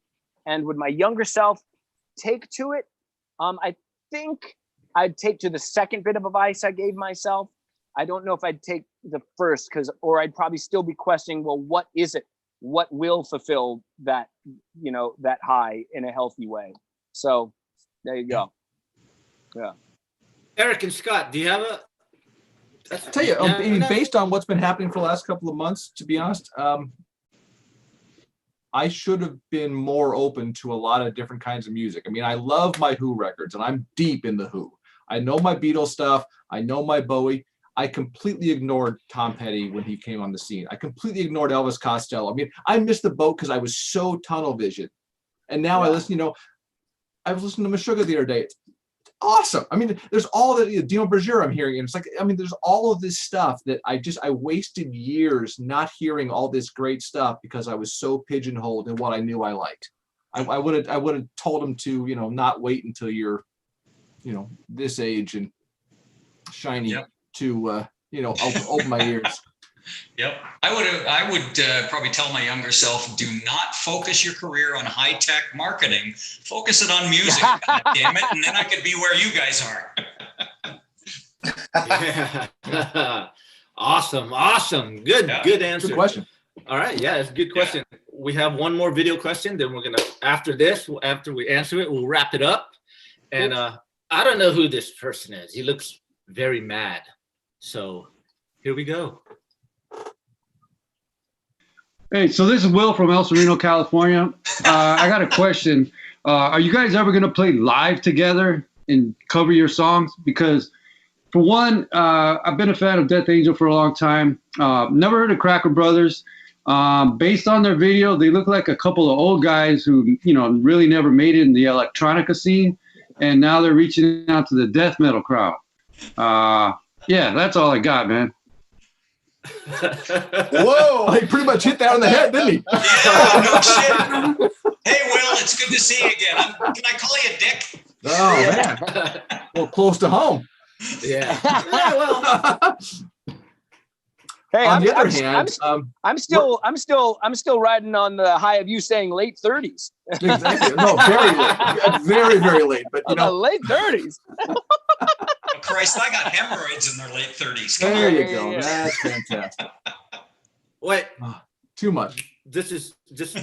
And would my younger self take to it? I think I'd take to the second bit of advice I gave myself. I don't know if I'd take the first, or I'd probably still be questioning, well, what is it? What will fulfill that, that high in a healthy way? So there you go. Yeah. Eric and Scott, do you have a? I tell you, I mean, based on what's been happening for the last couple of months, to be honest, I should have been more open to a lot of different kinds of music. I mean, I love my Who records, and I'm deep in the Who. I know my Beatles stuff. I know my Bowie. I completely ignored Tom Petty when he came on the scene. I completely ignored Elvis Costello. I mean, I missed the boat because I was so tunnel vision. And now I listen, I was listening to Meshuggah the other day. It's awesome. I mean, there's all the Dino Bergera I'm hearing. And it's like, I mean, there's all of this stuff that I wasted years not hearing all this great stuff because I was so pigeonholed in what I knew I liked. I would have told him to, not wait until you're, this age and shiny to, open my ears. Yep. I would probably tell my younger self, do not focus your career on high-tech marketing. Focus it on music, God damn it, and then I could be where you guys are. Yeah. Awesome. Good answer. Good question. All right. Yeah, it's a good question. Yeah. We have one more video question. Then we're going to, after we answer it, we'll wrap it up. And I don't know who this person is. He looks very mad. So here we go. Hey, so this is Will from El Sereno, California. I got a question. Are you guys ever going to play live together and cover your songs? Because for one, I've been a fan of Death Angel for a long time. Never heard of Cracker Brothers. Based on their video, they look like a couple of old guys who, really never made it in the electronica scene. And now they're reaching out to the death metal crowd. Yeah, that's all I got, man. Whoa! He pretty much hit that on the head, didn't he? Yeah, no shit. Hey, Will, it's good to see you again. Can I call you Dick? Oh, man. Well, close to home. Yeah. Hey, on the other hand, I'm still riding on the high of you saying late 30s. Exactly. No, very late. Very, very late. But late 30s. Christ, I got hemorrhoids in their late 30s. There you go. Yeah. That's fantastic. Wait, too much. This just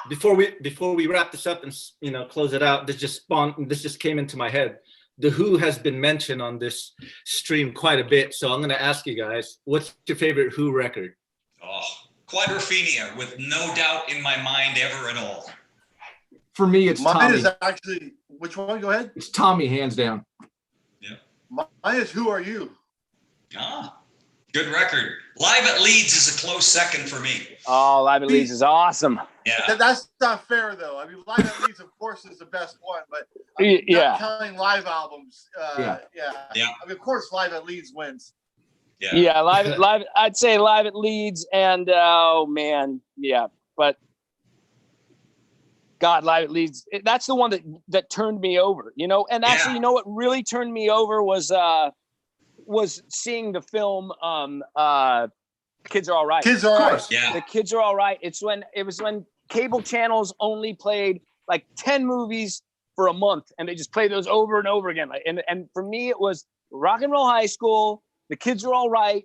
before we wrap this up and close it out. This just came into my head. The Who has been mentioned on this stream quite a bit, so I'm going to ask you guys, what's your favorite Who record? Oh, Quadrophenia, with no doubt in my mind ever at all. For me, it's mine Tommy. Is actually, which one? Go ahead. It's Tommy, hands down. Yeah. Mine is Who Are You? Good record. Live at Leeds is a close second for me. Oh, Live at Leeds is awesome. Yeah. That's not fair, though. I mean, Live at Leeds, of course, is the best one, but not counting live albums. Yeah. I mean, of course, Live at Leeds wins. Yeah. Live. I'd say Live at Leeds, and oh man, yeah. But God, Live at Leeds. That's the one that turned me over. And actually, what really turned me over was seeing the film Kids Are All Right. Kids Are All Right. Yeah. The Kids Are All Right. It was when cable channels only played like 10 movies for a month, and they just played those over and over again. And for me, it was Rock and Roll High School, The Kids Are All Right,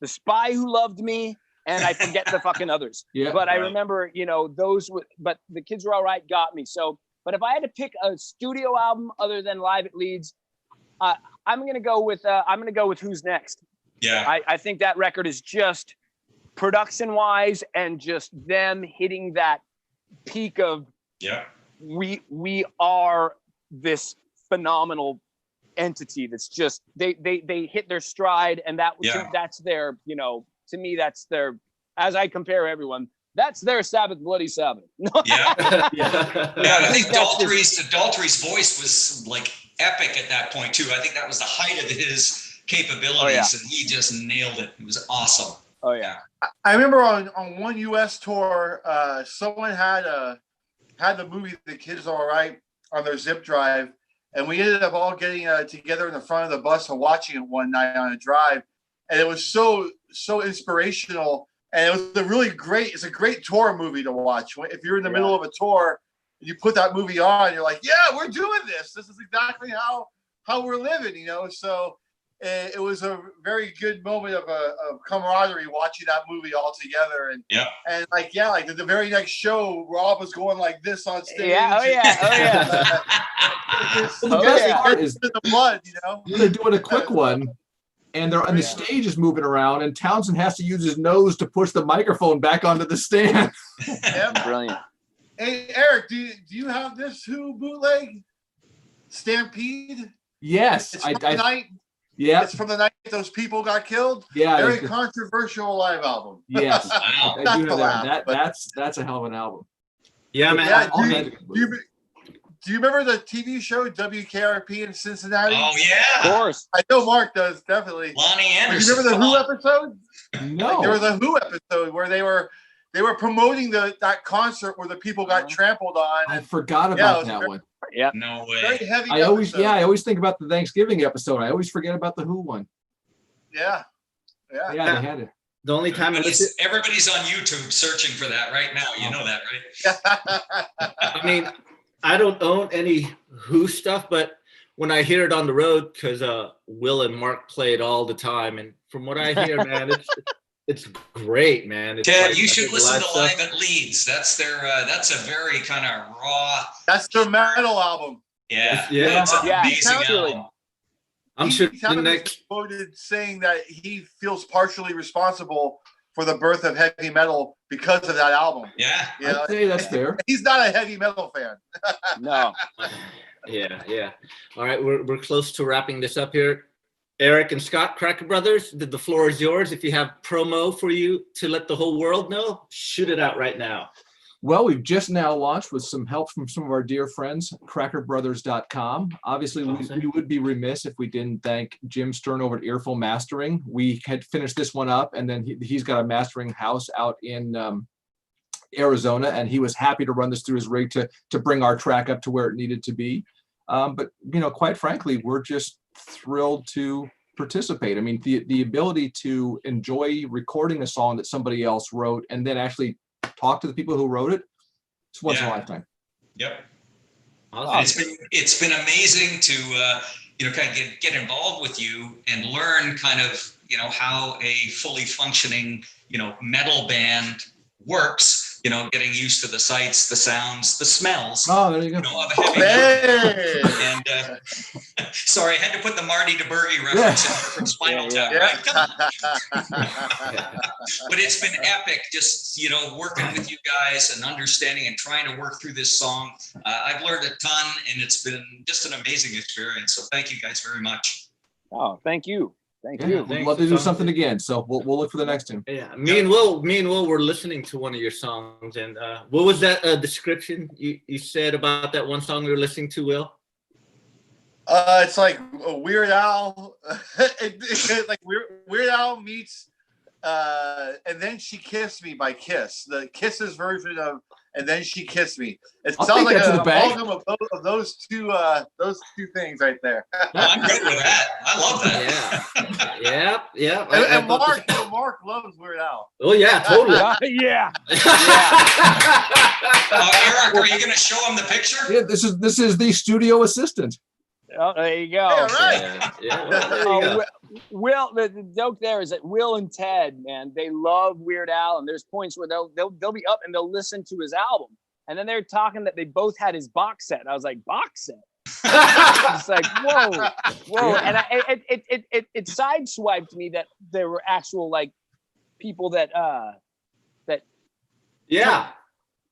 The Spy Who Loved Me, and I forget the fucking others. Yeah. But I remember, but The Kids Are All Right got me. So, but if I had to pick a studio album other than Live at Leeds, I'm gonna go with Who's Next. Yeah. I think that record is just production wise and just them hitting that peak of we are this phenomenal entity that's just they hit their stride, and that's their, to me, that's their, as I compare everyone, That's their Sabbath, Bloody Sabbath. Yeah. Yeah. I think Daltrey's voice was like epic at that point too. I think that was the height of his capabilities, and he just nailed it. It was awesome. Oh yeah. I remember on one U.S. tour, someone had the movie The Kids Are All Right on their zip drive, and we ended up all getting together in the front of the bus and watching it one night on a drive, and it was so inspirational, and it was it's a great tour movie to watch. If you're in the middle of a tour, and you put that movie on, you're like, yeah, we're doing this. This is exactly how we're living, you know. So it was a very good moment of camaraderie watching that movie all together, and like the very next show, Rob was going like this on stage. Oh yeah. Well, the best part is the blood, you know. they're doing a quick one, and the stage is moving around, and Townsend has to use his nose to push the microphone back onto the stand. Brilliant. Hey Eric, do you have this Who bootleg? Stampede? Yes, It's from the night. Yeah, it's from the night those people got killed. Yeah, very controversial live album. Yes, wow. I do know that. That's a hell of an album. Yeah, man. Yeah, do you remember the TV show WKRP in Cincinnati? Oh yeah, of course. I know Mark does, definitely. Lonnie Anderson. Do you remember the Who episode? No. There was a Who episode where they were promoting that concert where the people got trampled on. I forgot about that one. Yeah. No way. Very heavy. I always think about the Thanksgiving episode. I always forget about the Who one. Yeah. Yeah, they had it. The only time everybody's on YouTube searching for that right now. You know that, right? I mean, I don't own any Who stuff, but when I hear it on the road, because Will and Mark play it all the time, and from what I hear, man, it's great, man. It's Ted, like, you should listen to stuff. Live at Leeds. That's their. That's a very kind of raw. That's their metal album. Yeah, Yeah. it's an Yeah, amazing absolutely. album. I'm sure the Townsend next. is quoted saying that he feels partially responsible for the birth of heavy metal because of that album. Yeah, You know, I'd say that's fair. he's not a heavy metal fan. No. Yeah. All right, we're close to wrapping this up here. Eric and Scott, Cracker Brothers, the floor is yours. If you have promo for you to let the whole world know, shoot it out right now. Well, we've just now launched with some help from some of our dear friends, crackerbrothers.com. Obviously, we would be remiss if we didn't thank Jim Stern over at Earful Mastering. We had finished this one up, and then he's got a mastering house out in Arizona, and he was happy to run this through his rig to bring our track up to where it needed to be. But, you know, quite frankly, we're just thrilled to participate. I mean, the ability to enjoy recording a song that somebody else wrote and then actually talk to the people who wrote it, it's once in a lifetime. Yep. Awesome. It's been amazing to kind of get involved with you and learn kind of how a fully functioning metal band works. Getting used to the sights, the sounds, the smells. Oh, there you go. Of a heavy and sorry, I had to put the Marty DeBurgi reference in from Spinal Tap. Right? Come on. But it's been epic, just working with you guys and understanding and trying to work through this song. I've learned a ton, and it's been just an amazing experience. So thank you guys very much. Oh, thank you. Thank Yeah, you. we'd love to do something again. So we'll look for the next one. Yeah, me and Will were listening to one of your songs, and what was that description you said about that one song we were listening to, Will? It's like a Weird Al, like Weird Al meets And Then She Kissed Me by Kiss. The Kisses version of And Then She Kissed Me. It sounds like an amalgam of those two things right there. I'm good with that. I love that. Yeah. And Mark loves Weird Al. Oh yeah, totally. Yeah. Eric, are you going to show him the picture? Yeah, this is the studio assistant. Oh, there you go. Yeah, right. Yeah. There you go. Will, the joke there is that Will and Ted, man, they love Weird Al, and there's points where they'll be up and they'll listen to his album, and then they're talking that they both had his box set. And I was like, box set? It's like whoa, yeah. And it sideswiped me that there were actual like people that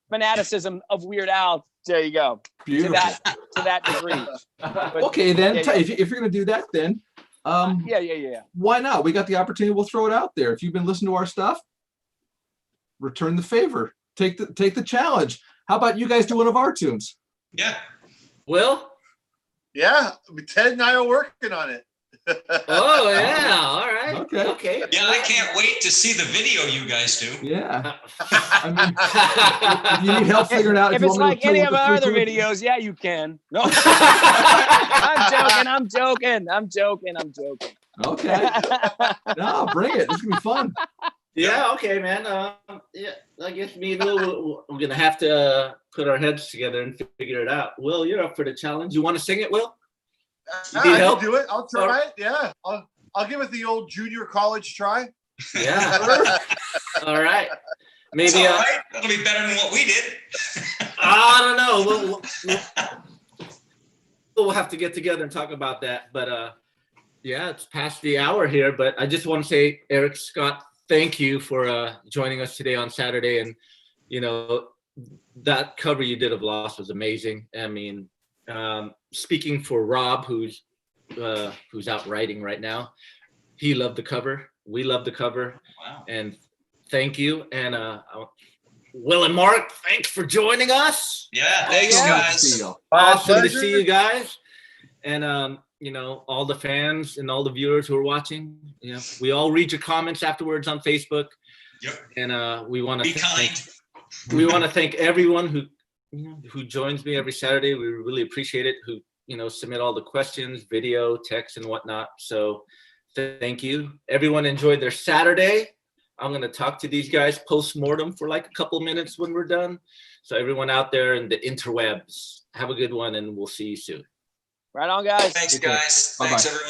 fanaticism of Weird Al. There you go. Beautiful. To that degree. But, okay, then if you're gonna do that, then yeah. Why not? We got the opportunity. We'll throw it out there. If you've been listening to our stuff, return the favor. take the challenge. How about you guys do one of our tunes? Yeah. Will? Yeah, Ted and I are working on it. Oh yeah, all right. Okay. Yeah, I can't wait to see the video you guys do. Yeah. I mean, if you need help figuring out If you it's want me to like tell you any what of the our other frequency- videos, yeah, you can. No, I'm joking. Okay. No, bring it. This is gonna be fun. Yeah, okay, man. Yeah, I guess me and Will, we're gonna have to put our heads together and figure it out. Will, you're up for the challenge. You want to sing it, Will? You need I help? can do it. I'll try it. Yeah, I'll give it the old junior college try. Yeah. All right. Maybe. It's all right. That'll be better than what we did. I don't know. We'll have to get together and talk about that. But yeah, it's past the hour here. But I just want to say, Eric Scott, thank you for joining us today on Saturday. And you know, that cover you did of Lost was amazing. I mean, speaking for Rob, who's out writing right now, he loved the cover. We loved the cover. Wow. And thank you. And Will and Mark, thanks for joining us. Yeah, thanks, guys. Awesome to see you guys. And you know, all the fans and all the viewers who are watching. You know, we all read your comments afterwards on Facebook. Yep. And we want Be to kind. we want to thank everyone who joins me every Saturday. We really appreciate it. Who submit all the questions, video, text, and whatnot. So thank you. Everyone enjoyed their Saturday. I'm going to talk to these guys post-mortem for like a couple minutes when we're done. So everyone out there in the interwebs, have a good one, and we'll see you soon. Right on, guys. Thanks, guys. Bye-bye. Thanks, everyone.